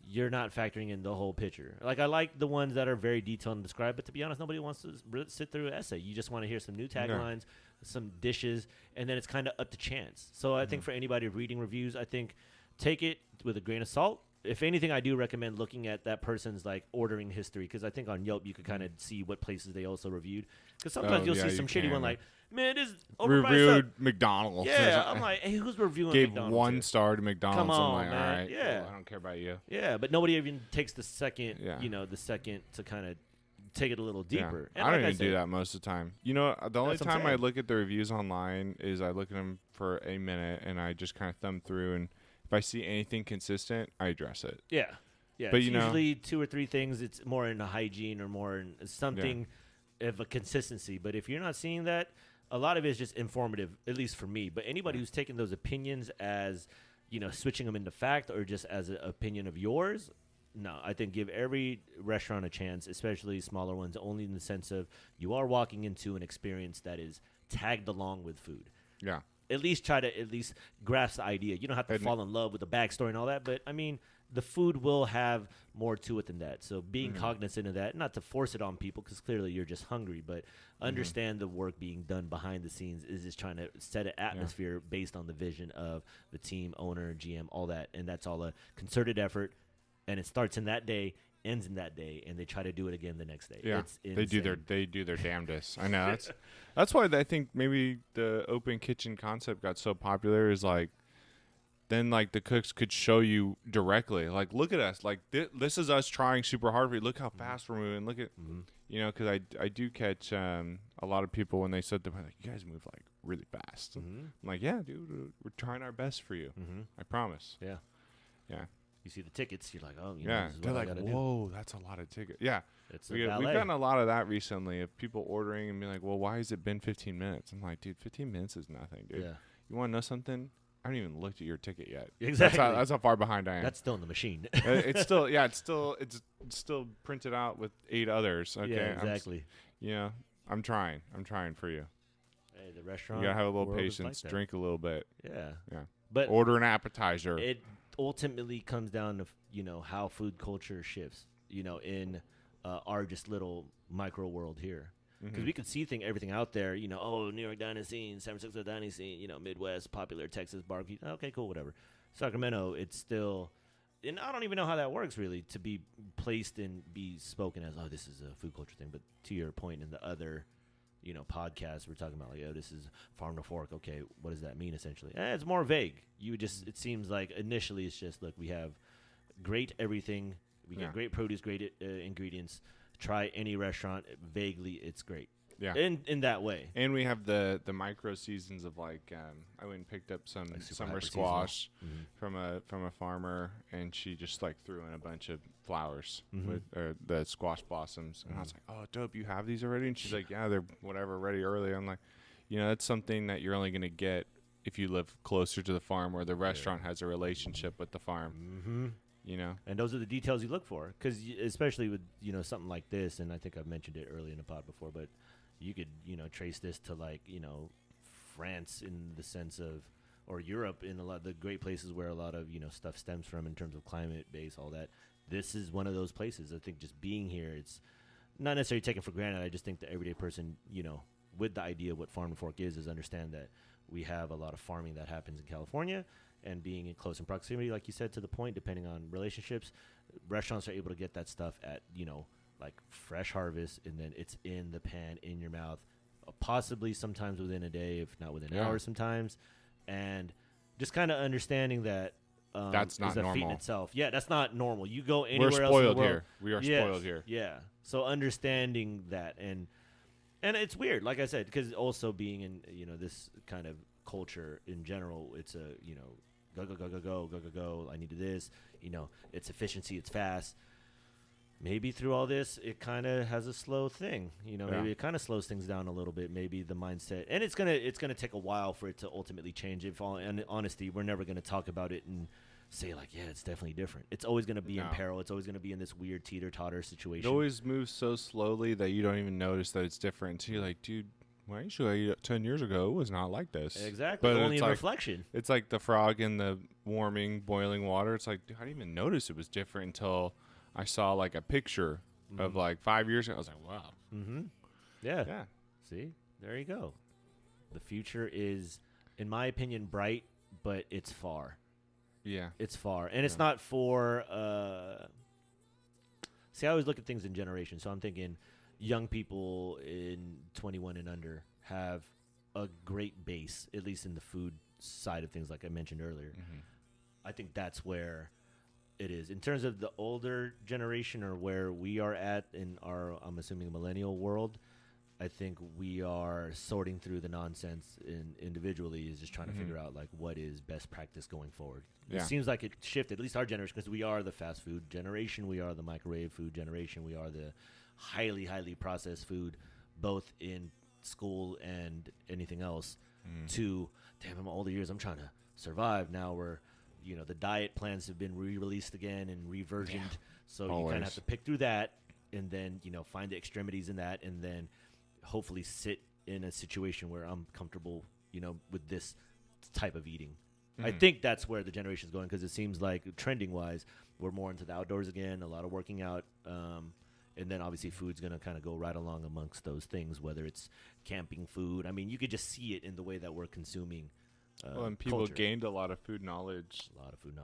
S2: you're not factoring in the whole picture. Like I like the ones that are very detailed and described, but to be honest, nobody wants to sit through an essay. You just want to hear some new taglines, some dishes, and then it's kind of up to chance. So I think for anybody reading reviews, I think take it with a grain of salt. If anything, I do recommend looking at that person's like ordering history because I think on Yelp you could kind of see what places they also reviewed. Because sometimes you'll see some shitty one like, man, this
S1: reviewed McDonald's.
S2: Yeah, I'm like, hey, who's reviewing
S1: Gave
S2: McDonald's?
S1: 1 star to McDonald's.
S2: Come on,
S1: I'm like,
S2: man.
S1: all right,
S2: yeah,
S1: cool, I don't care about you.
S2: Yeah, but nobody even takes the second, the second to kind of take it a little deeper.
S1: Yeah. I don't even do that most of the time. The only time I look at the reviews online is I look at them for a minute and I just kind of thumb through, and if I see anything consistent, I address it.
S2: Yeah. Yeah, but it's usually 2 or 3 things. It's more in a hygiene or more in something of a consistency. But if you're not seeing that, a lot of it is just informative, at least for me. But anybody who's taking those opinions as, switching them into fact or just as an opinion of yours, no, I think give every restaurant a chance, especially smaller ones, only in the sense of you are walking into an experience that is tagged along with food.
S1: Yeah.
S2: At least try to grasp the idea. You don't have to fall in love with the backstory and all that, but I mean, the food will have more to it than that. So being cognizant of that, not to force it on people because clearly you're just hungry, but understand the work being done behind the scenes is just trying to set an atmosphere based on the vision of the team, owner, GM, all that. And that's all a concerted effort. And it starts in that day, ends in that day, and they try to do it again the next day.
S1: Yeah,
S2: it's insane.
S1: they do their damnedest. I know that's why I think maybe the open kitchen concept got so popular is like, then like the cooks could show you directly, like, look at us, like this is us trying super hard for you. Look how fast we're moving. Look at, because I do catch a lot of people when they said to me, like, you guys move like really fast. I'm like, yeah, dude, we're trying our best for you. I promise.
S2: Yeah.
S1: Yeah.
S2: You see the tickets, you're like, oh,
S1: yeah.
S2: This is
S1: They're
S2: what
S1: like,
S2: I
S1: whoa, that's a lot of tickets. Yeah. We've
S2: valet.
S1: gotten a lot of that recently of people ordering and being like, well, why has it been 15 minutes? I'm like, dude, 15 minutes is nothing, dude.
S2: Yeah.
S1: You want to know something? I haven't even looked at your ticket yet.
S2: Exactly.
S1: That's how far behind I am.
S2: That's still in the machine.
S1: It's still printed out with 8 others. Okay.
S2: Yeah, exactly.
S1: I'm trying for you.
S2: Hey, the restaurant.
S1: You gotta have a little patience. Like drink a little bit.
S2: Yeah.
S1: Yeah.
S2: But
S1: order an appetizer.
S2: It ultimately comes down to how food culture shifts. in our just little micro world here. Because
S1: Mm-hmm.
S2: we could see everything out there, New York dining scene, San Francisco dining scene, Midwest, popular Texas barbecue. Okay, cool, whatever. Sacramento, it's still, and I don't even know how that works really, to be placed and be spoken as, oh, this is a food culture thing. But to your point in the other, podcasts, we're talking about like, oh, this is farm to fork. Okay, what does that mean essentially? It's more vague. It seems like initially it's just, look, we have great everything. We get great produce, great ingredients. Try any restaurant. Vaguely, it's great.
S1: Yeah.
S2: In that way.
S1: And we have the micro seasons of like I went and picked up some
S2: Like super
S1: summer
S2: hyper
S1: squash
S2: seasonal.
S1: from a farmer, and she just like threw in a bunch of flowers
S2: Mhm.
S1: with the squash blossoms, and I was like, oh, dope, you have these already? And she's like, yeah, they're whatever ready early. I'm like, that's something that you're only gonna get if you live closer to the farm, or the restaurant has a relationship with the farm.
S2: Mm-hmm. And those are the details you look for, because especially with something like this, and I think I've mentioned it early in the pod before, but you could trace this to like France in the sense of, or Europe in a lot of the great places where a lot of stuff stems from in terms of climate base, all that. This is one of those places. I think just being here, it's not necessarily taken for granted. I just think the everyday person, with the idea of what farm to fork is understand that we have a lot of farming that happens in California. And being in close in proximity, like you said, to the point, depending on relationships, restaurants are able to get that stuff at, like fresh harvest, and then it's in the pan, in your mouth, possibly sometimes within a day, if not within an hour sometimes. And just kind of understanding that
S1: that's not
S2: is a feat in
S1: normal.
S2: itself. Yeah, that's not normal. You go anywhere
S1: We're
S2: else in the
S1: spoiled
S2: world.
S1: here. We are spoiled here.
S2: Yeah. So understanding that, and it's weird, like I said, because also being in, this kind of culture in general, it's a, go. I need to do this. It's efficiency. It's fast. Maybe through all this, it kind of has a slow thing. Maybe it kind of slows things down a little bit. Maybe the mindset, and it's gonna take a while for it to ultimately change. If all in honesty, we're never gonna talk about it and say like, yeah, it's definitely different. It's always gonna be in peril. It's always gonna be in this weird teeter-totter situation.
S1: It always moves so slowly that you don't even notice that it's different. So you're like, dude, well, actually, 10 years ago, it was not like this.
S2: Exactly.
S1: But
S2: only
S1: it's
S2: in
S1: like,
S2: reflection.
S1: It's like the frog in the boiling water. It's like, dude, I didn't even notice it was different until I saw like a picture of like 5 years ago. I was like, wow.
S2: Mm-hmm. Yeah.
S1: Yeah.
S2: See, there you go. The future is, in my opinion, bright, but it's far.
S1: Yeah.
S2: It's far. And it's not for, see, I always look at things in generations. So I'm thinking young people in 21 and under have a great base, at least in the food side of things, like I mentioned earlier.
S1: Mm-hmm.
S2: I think that's where it is. In terms of the older generation, or where we are at in our, I'm assuming, millennial world, I think we are sorting through the nonsense individually, is just trying to figure out like what is best practice going forward.
S1: Yeah.
S2: It seems like it shifted, at least our generation, because we are the fast food generation, we are the microwave food generation, we are the highly, highly processed food, both in school and anything else. To, damn, all the years I'm trying to survive. Now we're, the diet plans have been re-released again and reversioned, so you kind of have to pick through that, and then find the extremities in that, and then hopefully sit in a situation where I'm comfortable, with this type of eating. I think that's where the generation's going, because it seems like trending wise, we're more into the outdoors again, a lot of working out, and then obviously food's going to kind of go right along amongst those things, whether it's camping food. I mean, you could just see it in the way that we're consuming.
S1: Well, and people
S2: culture.
S1: gained a lot of food knowledge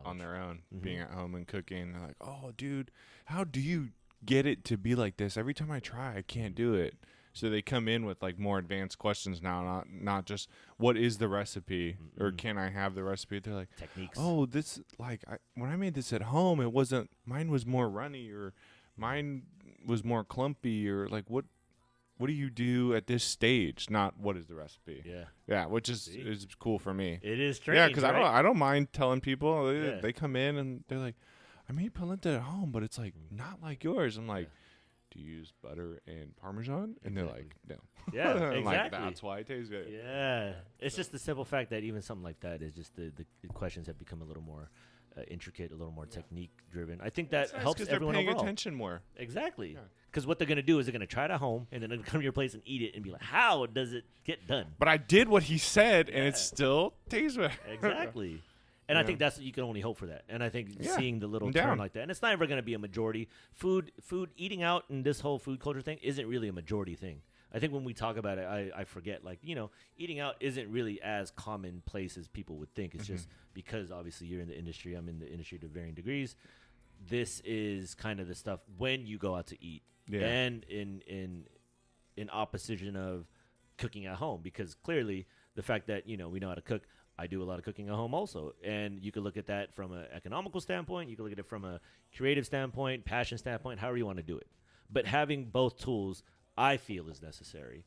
S1: on their own, being at home and cooking. They're like, oh, dude, how do you get it to be like this? Every time I try, I can't do it. So they come in with like more advanced questions now, not just what is the recipe or can I have the recipe. They're like,
S2: techniques.
S1: Oh, this like when I made this at home, it wasn't. Mine was more runny, or mine was more clumpy, or like what do you do at this stage? Not what is the recipe. Yeah, which is cool for me.
S2: It is strange.
S1: Yeah, because
S2: right?
S1: I don't mind telling people. They come in and they're like, I made polenta at home, but it's like not like yours. I'm like, do you use butter and Parmesan? And they're like, no.
S2: Yeah,
S1: I'm
S2: exactly.
S1: like, that's why it tastes good.
S2: Yeah, it's just the simple fact that even something like that is just the questions have become a little more intricate, a little more technique driven. I think that helps everyone
S1: they're paying
S2: overall.
S1: attention more.
S2: Exactly. Because what they're going to do is they're going to try it at home, and then they're going to come to your place and eat it and be like, how does it get done?
S1: But I did what he said, and it still tastes better.
S2: Exactly. And I think that's you can only hope for that. And I think seeing the little
S1: I'm
S2: turn
S1: down.
S2: like that, and it's not ever going to be a majority. Food, eating out, and this whole food culture thing isn't really a majority thing. I think when we talk about it, I forget, like, eating out isn't really as commonplace as people would think. It's just because obviously you're in the industry, I'm in the industry to varying degrees. This is kind of the stuff when you go out to eat, and in opposition of cooking at home, because clearly the fact that we know how to cook. I do a lot of cooking at home also, and you could look at that from an economical standpoint. You can look at it from a creative standpoint, passion standpoint, however you want to do it. But having both tools, I feel, is necessary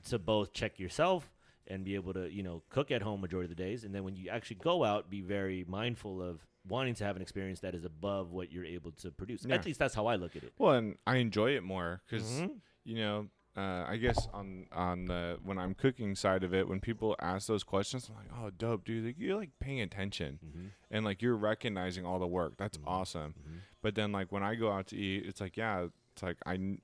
S2: to both check yourself and be able to, cook at home majority of the days. And then when you actually go out, be very mindful of wanting to have an experience that is above what you're able to produce.
S1: Yeah.
S2: At least that's how I look at it.
S1: Well, and I enjoy it more because, I guess on the when I'm cooking side of it, when people ask those questions, I'm like, oh, dope, dude. Like, you're, like, paying attention. And, like, you're recognizing all the work. That's awesome. But then, like, when I go out to eat, it's like, it's like I'm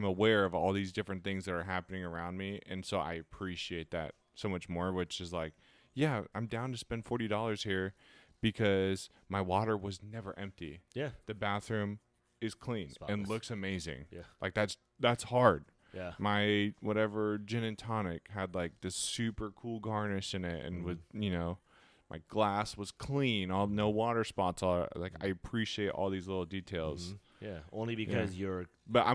S1: aware of all these different things that are happening around me, and so I appreciate that so much more, which is like, I'm down to spend $40 here because my water was never empty.
S2: Yeah.
S1: The bathroom is clean and looks amazing.
S2: Yeah.
S1: Like, that's hard.
S2: Yeah.
S1: My whatever gin and tonic had, like, this super cool garnish in it, and with, my glass was clean, no water spots. Like, I appreciate all these little details.
S2: Yeah, only because you're.
S1: But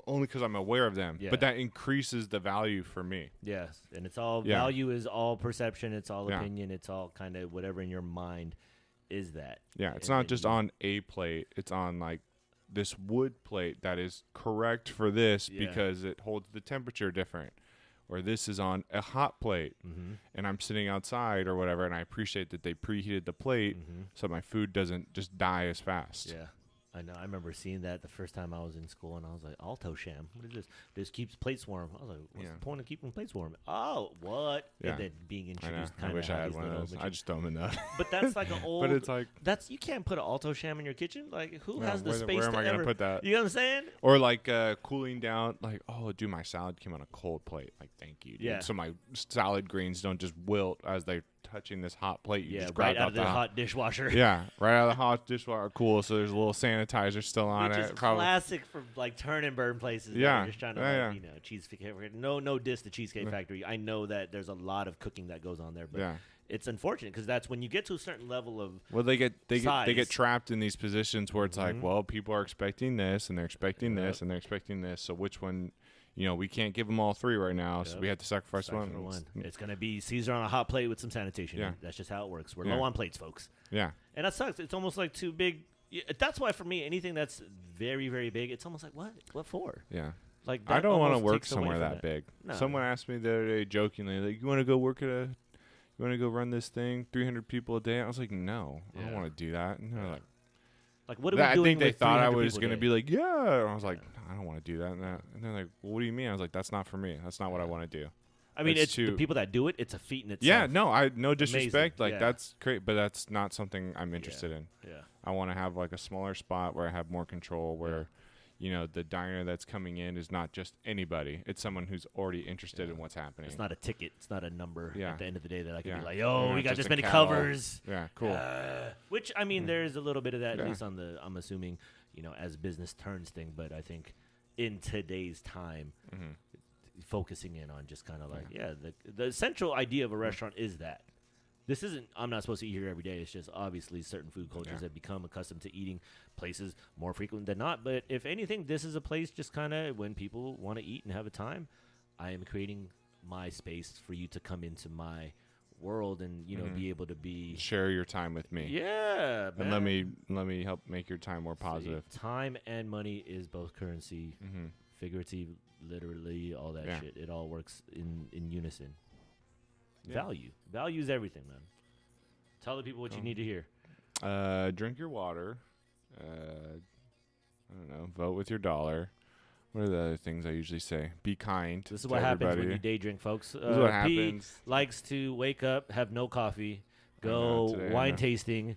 S1: only because I'm aware of them.
S2: Yeah.
S1: But that increases the value for me.
S2: Yes, and it's all value is all perception. It's all opinion. It's all kind of whatever in your mind is that.
S1: Yeah, it's not just on a plate. It's on, like, this wood plate that is correct for this because it holds the temperature different. Or this is on a hot plate, and I'm sitting outside or whatever, and I appreciate that they preheated the plate so my food doesn't just die as fast.
S2: Yeah, I know. I remember seeing that the first time I was in school, and I was like, Alto Sham, what is this? This keeps plates warm. I was like, what's the point of keeping plates warm? Oh, what?
S1: Yeah.
S2: And then being introduced
S1: I wish I had one of those. I just throw them in the
S2: But that's like an old.
S1: But it's like.
S2: You can't put an Alto Sham in your kitchen. Like, who has the
S1: where
S2: space
S1: am
S2: to
S1: I going
S2: ever
S1: to put that?
S2: You know what I'm saying?
S1: Or, like, cooling down, like, oh, dude, my salad came on a cold plate. Like, thank you, dude.
S2: Yeah.
S1: So my salad greens don't just wilt as they're touching this hot plate. You just
S2: right
S1: grab
S2: out of the hot dishwasher.
S1: Yeah, right out of the hot dishwasher. Cool. So there's a little sanitizer still on
S2: Which
S1: it.
S2: is classic for, like, turn and burn places.
S1: Yeah.
S2: That are just trying to, Cheesecake Factory. No diss to Cheesecake Factory. I know that there's a lot of cooking that goes on there, but it's unfortunate because that's when you get to a certain level of
S1: they get trapped in these positions where it's like, well, people are expecting this and they're expecting this and they're expecting this. So which one? We can't give them all three right now, so we have to sacrifice one.
S2: It's going to be Caesar on a hot plate with some sanitation.
S1: Yeah.
S2: That's just how it works. We're low on plates, folks.
S1: Yeah.
S2: And that sucks. It's almost like too big. That's why for me, anything that's very, very big, it's almost like, what? What for?
S1: Yeah.
S2: Like,
S1: I don't want to
S2: almost
S1: work
S2: takes away
S1: somewhere
S2: from
S1: that big.
S2: No.
S1: Someone asked me the other day jokingly, like, you want to go run this thing, 300 people a day? I was like, no, I don't want to do that. And they're
S2: like, what are we doing?
S1: I think they
S2: with
S1: thought I
S2: 300
S1: was
S2: people
S1: going
S2: a
S1: to
S2: day?
S1: be like, yeah. And I was like, I don't want to do that. And they're like, well, what do you mean? I was like, that's not for me. That's not what I want to do.
S2: I mean, it's the people that do it. It's a feat in itself.
S1: Yeah, no disrespect.
S2: Amazing.
S1: Like, that's great, but that's not something I'm interested in.
S2: Yeah.
S1: I want to have, like, a smaller spot where I have more control, where, the diner that's coming in is not just anybody. It's someone who's already interested in what's happening.
S2: It's not a ticket. It's not a number at the end of the day that I can be like,
S1: You're
S2: we
S1: not
S2: got
S1: just
S2: this
S1: a
S2: many
S1: cattle.
S2: covers.
S1: Yeah, cool.
S2: Which, I mean, there's a little bit of that, at least on the, I'm assuming, as business turns thing. But I think in today's time, focusing in on just kind of like, the central idea of a restaurant is that. This isn't, I'm not supposed to eat here every day. It's just obviously certain food cultures have become accustomed to eating places more frequent than not. But if anything, this is a place just kind of when people want to eat and have a time, I am creating my space for you to come into my world and, be able to be.
S1: Share your time with me.
S2: Yeah, man.
S1: And let me help make your time more positive.
S2: See, time and money is both currency, figurative, literally, all that shit. It all works in unison. Yeah. Value is everything, man. Tell the people what you need to hear.
S1: Drink your water. I don't know. Vote with your dollar. What are the other things I usually say? Be kind.
S2: This is what happens when you day drink, folks.
S1: This is what happens.
S2: P likes to wake up, have no coffee, go wine tasting,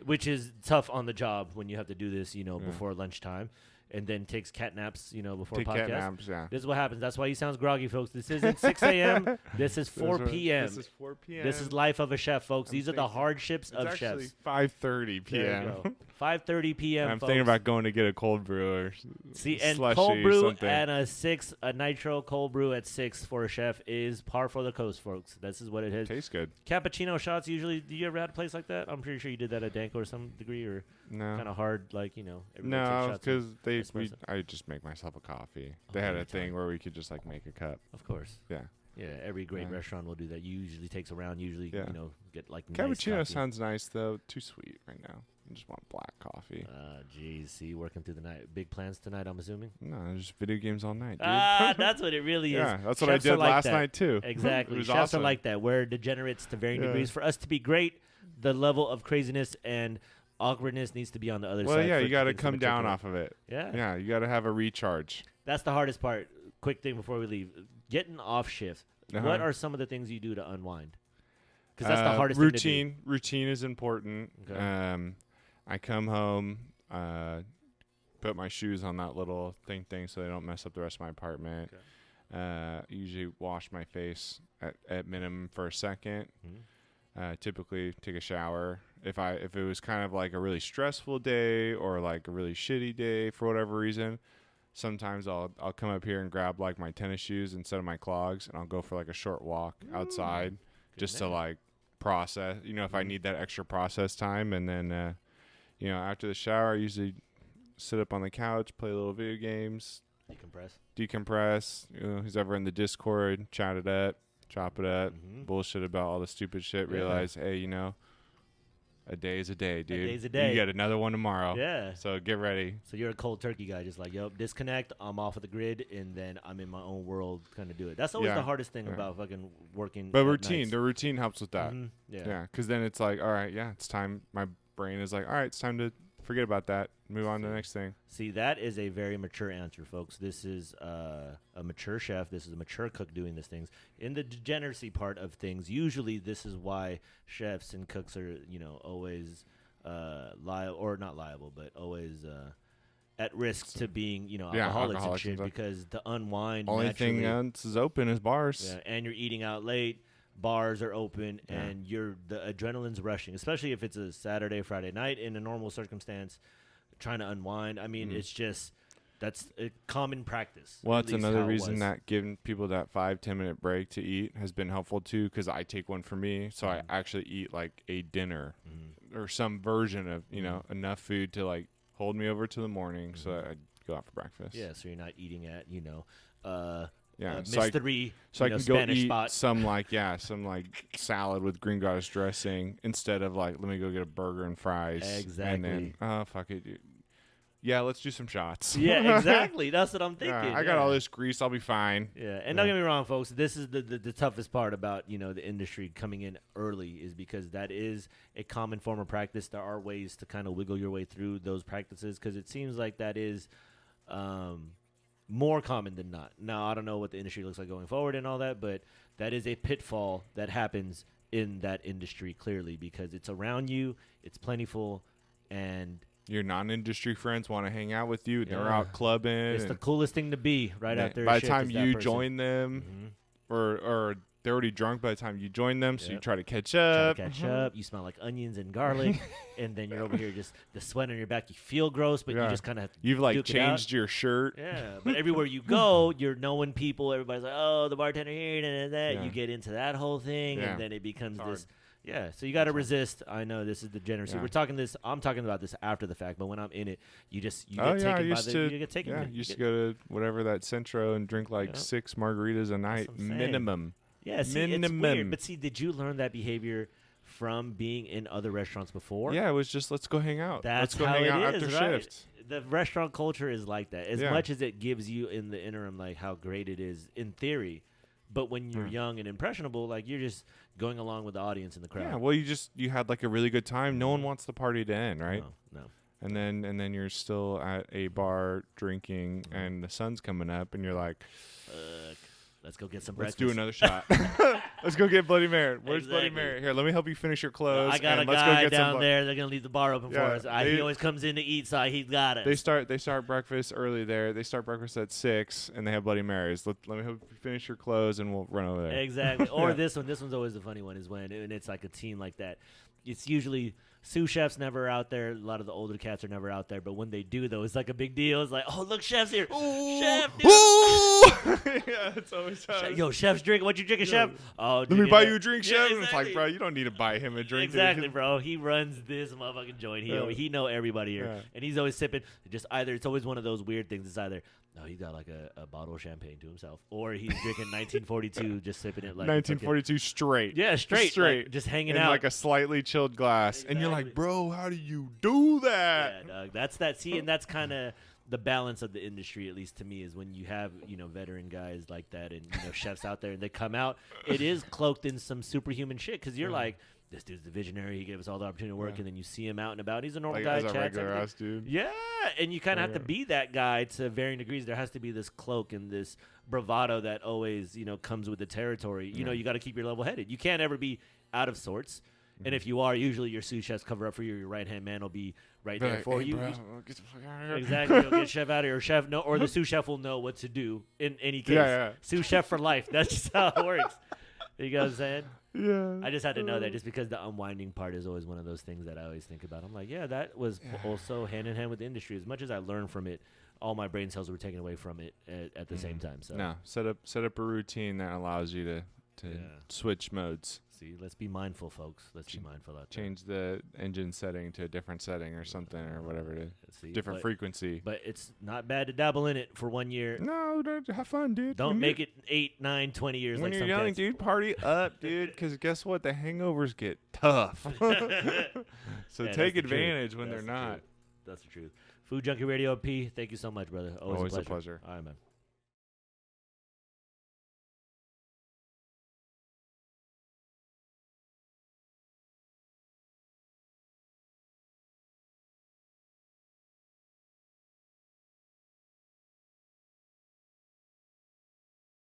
S2: which is tough on the job when you have to do this, before lunchtime. and then takes cat naps, before
S1: Take
S2: podcast.
S1: cat naps, yeah.
S2: This is what happens. That's why he sounds groggy, folks. This isn't 6 a.m. This is 4 p.m.
S1: This is 4 p.m.
S2: This is life of a chef, folks.
S1: I'm
S2: These are the
S1: thinking
S2: hardships
S1: it's
S2: of
S1: actually
S2: chefs.
S1: 5:30 p.m.
S2: There you go. 5:30 p.m.
S1: I'm
S2: folks.
S1: thinking about going to get a cold brew or
S2: See, and
S1: slushy
S2: cold
S1: or
S2: brew
S1: something.
S2: at a nitro cold brew at 6 for a chef is par for the coast, folks. This is what it is.
S1: Tastes good.
S2: Cappuccino shots usually. Do you ever had a place like that? I'm pretty sure you did that at Danko or some degree, or
S1: No.
S2: kind of hard, like everybody takes
S1: No,
S2: shots
S1: because
S2: espresso.
S1: I just make myself a coffee.
S2: Oh,
S1: They had a
S2: every
S1: thing
S2: time.
S1: where we could just like make a cup.
S2: Of course.
S1: Yeah.
S2: Yeah, every great
S1: Yeah.
S2: restaurant will do that. Usually takes around. Usually,
S1: Yeah.
S2: get like nice
S1: Cappuccino
S2: coffee.
S1: sounds nice though. Too sweet right now. I just want black coffee.
S2: Geez, see, working through the night. Big plans tonight, I'm assuming.
S1: No, just video games all night, dude.
S2: That's what it really is.
S1: Yeah, that's what I
S2: Chefs are
S1: did
S2: like
S1: last
S2: that.
S1: night too.
S2: Exactly.
S1: It was
S2: Chefs
S1: awesome.
S2: are like that. We're degenerates to varying
S1: Yeah.
S2: degrees. For us to be great, the level of craziness and awkwardness needs to be on the other
S1: Well,
S2: side.
S1: yeah,
S2: for
S1: you got to
S2: things
S1: come
S2: mature
S1: down
S2: correct.
S1: off of it.
S2: Yeah.
S1: Yeah, you got to have a recharge.
S2: That's the hardest part. Quick thing before we leave. Getting off shift.
S1: Uh-huh.
S2: What are some of the things you do to unwind? Because that's the hardest thing to do.
S1: Routine is important.
S2: Okay.
S1: I come home, put my shoes on that little thing so they don't mess up the rest of my apartment.
S2: Okay.
S1: Usually wash my face at minimum for a second.
S2: Mm-hmm.
S1: Typically take a shower. If it was kind of like a really stressful day or like a really shitty day for whatever reason, sometimes I'll come up here and grab like my tennis shoes instead of my clogs, and I'll go for like a short walk outside just to like process. If I need that extra process time, and then after the shower, I usually sit up on the couch, play a little video games, decompress. Who's ever in the Discord, chat it up, chop it up, bullshit about all the stupid shit. Realize, hey, a day is a day, dude.
S2: A day's a day.
S1: You get another one tomorrow.
S2: Yeah.
S1: So get ready.
S2: So you're a cold turkey guy, just like, disconnect, I'm off of the grid, and then I'm in my own world, kind of do it. That's always the hardest thing about fucking working.
S1: But
S2: at nights.
S1: the routine helps with that.
S2: Yeah.
S1: Because then it's like, all right, it's time. My brain is like, all right, it's time to forget about that. Move on to the next thing.
S2: See, that is a very mature answer, folks. This is a mature chef. This is a mature cook doing these things. In the degeneracy part of things, usually this is why chefs and cooks are, always liable, or not liable, but always at risk to being, alcoholics and shit, because to unwind.
S1: Only thing else is open is bars.
S2: Yeah, and you're eating out late. Bars are open, and the adrenaline's rushing, especially if it's a Saturday, Friday night in a normal circumstance, trying to unwind. I mean, it's just that's a common practice.
S1: Well, that's another reason that giving people that 5-10 minute break to eat has been helpful too, because I take one for me, so I actually eat like a dinner or some version of enough food to like hold me over to the morning, so that I go out for breakfast.
S2: Yeah, so you're not eating at
S1: so I can go
S2: Spanish
S1: eat
S2: spot.
S1: some salad with green goddess dressing instead of like, let me go get a burger and fries.
S2: Exactly.
S1: And then, fuck it, dude. Yeah, let's do some shots.
S2: Yeah, exactly. That's what I'm thinking.
S1: I got all this grease. I'll be fine.
S2: Yeah, and don't get me wrong, folks. This is the toughest part about the industry coming in early, is because that is a common form of practice. There are ways to kind of wiggle your way through those practices, because it seems like that is more common than not. Now, I don't know what the industry looks like going forward and all that, but that is a pitfall that happens in that industry, clearly, because it's around you, it's plentiful, and
S1: your non-industry friends want to hang out with you. They're out clubbing.
S2: It's the coolest thing to be after
S1: by
S2: a
S1: the
S2: shift
S1: time
S2: is that
S1: you
S2: person.
S1: join them, or they're already drunk by the time you join them, so you try to catch
S2: Trying
S1: up.
S2: to catch up. You smell like onions and garlic, and then you're over here just the sweat on your back. You feel gross, but you just kind of
S1: You've like changed your shirt.
S2: Yeah, but everywhere you go, you're knowing people. Everybody's like, "Oh, the bartender here," and that.
S1: Yeah.
S2: You get into that whole thing,
S1: Yeah.
S2: and then it becomes
S1: It's
S2: this. Yeah, so you got to resist. I know this is degeneracy.
S1: Yeah.
S2: We're talking this. I'm talking about this after the fact, but when I'm in it, you get taken
S1: I
S2: by
S1: used
S2: the.
S1: to,
S2: You get taken.
S1: Yeah,
S2: you
S1: used to
S2: get-
S1: go to whatever that Centro and drink like 6 margaritas a night
S2: what I'm saying.
S1: minimum.
S2: Yeah, see, it's
S1: minimum.
S2: weird. But see, did you learn that behavior from being in other restaurants before?
S1: Yeah, it was just let's go hang out.
S2: That's
S1: let's go
S2: how
S1: hang
S2: it
S1: out
S2: is,
S1: after
S2: right?
S1: shift.
S2: The restaurant culture is like that. As
S1: Yeah.
S2: much as it gives you in the interim, like how great it is in theory, but when you're young and impressionable, like you're just going along with the audience in the crowd.
S1: Yeah, well, you had like a really good time. No one wants the party to end, right?
S2: No.
S1: And then you're still at a bar drinking, and the sun's coming up, and you're like,
S2: Fuck. let's go get some
S1: Let's
S2: breakfast.
S1: do another shot. Let's go get Bloody Mary. Where's Bloody
S2: Exactly.
S1: Mary? Here, let me help you finish your clothes.
S2: I got a
S1: and let's
S2: guy
S1: go get
S2: down
S1: some
S2: there. They're gonna leave the bar open for us. He always comes in to eat, so he's got us.
S1: They start breakfast early there. They start breakfast at 6, and they have Bloody Marys. Let me help you finish your clothes, and we'll run over there.
S2: Exactly. Or this one. This one's always the funny one is when and it's like a team like that. It's usually sous chefs never out there. A lot of the older cats are never out there. But when they do, though, it's like a big deal. It's like, oh, look, chef's here.
S1: Ooh.
S2: Chef, dude.
S1: Ooh. Yeah, it's always
S2: Yo, chef's drinking. What you drinking, chef? Oh,
S1: let me buy you a drink, chef. And it's like, bro, you don't need to buy him a drink.
S2: Exactly, bro. He runs this motherfucking joint. He know everybody here, and he's always sipping. Just either it's always one of those weird things. It's either he's got like a bottle of champagne to himself, or he's drinking 1942, just sipping it like
S1: 1942 straight.
S2: Yeah, straight, like, just hanging
S1: in
S2: out
S1: like a slightly chilled glass, and you're like, bro, how do you do that?
S2: Yeah, dog. That's that. See, and that's kind of the balance of the industry, at least to me, is when you have veteran guys like that and chefs out there, and they come out. It is cloaked in some superhuman shit because you're like, this dude's the visionary. He gave us all the opportunity to work, and then you see him out and about. He's a normal guy.
S1: As a regular ass dude.
S2: Yeah, and you kind of have to be that guy to varying degrees. There has to be this cloak and this bravado that always comes with the territory. You got to keep your level headed. You can't ever be out of sorts. And if you are, usually your sous chefs cover up for you. Your right hand man will be right there for you.
S1: Bro, get the fuck out of here.
S2: Exactly. You'll get chef out of here. Or the sous chef will know what to do in any case.
S1: Yeah.
S2: Sous chef for life. That's just how it works. You know what I'm saying?
S1: Yeah.
S2: I just had to know that just because the unwinding part is always one of those things that I always think about. I'm like, yeah, that was also hand in hand with the industry. As much as I learned from it, all my brain cells were taken away from it at the same time. So
S1: no, set up a routine that allows you to switch modes.
S2: See, let's be mindful, folks. Let's be mindful out there.
S1: Change the engine setting to a different setting or something or whatever it is.
S2: See,
S1: different frequency.
S2: But it's not bad to dabble in it for 1 year.
S1: No, have fun, dude.
S2: Don't make it 8, 9, 20 years
S1: when
S2: like
S1: you're
S2: some
S1: young,
S2: cats.
S1: dude, party up, dude, because guess what? The hangovers get tough. So take advantage when they're not.
S2: That's the truth. Food Junkie Radio P, thank you so much, brother. Always a pleasure.
S1: pleasure.
S2: All right, man.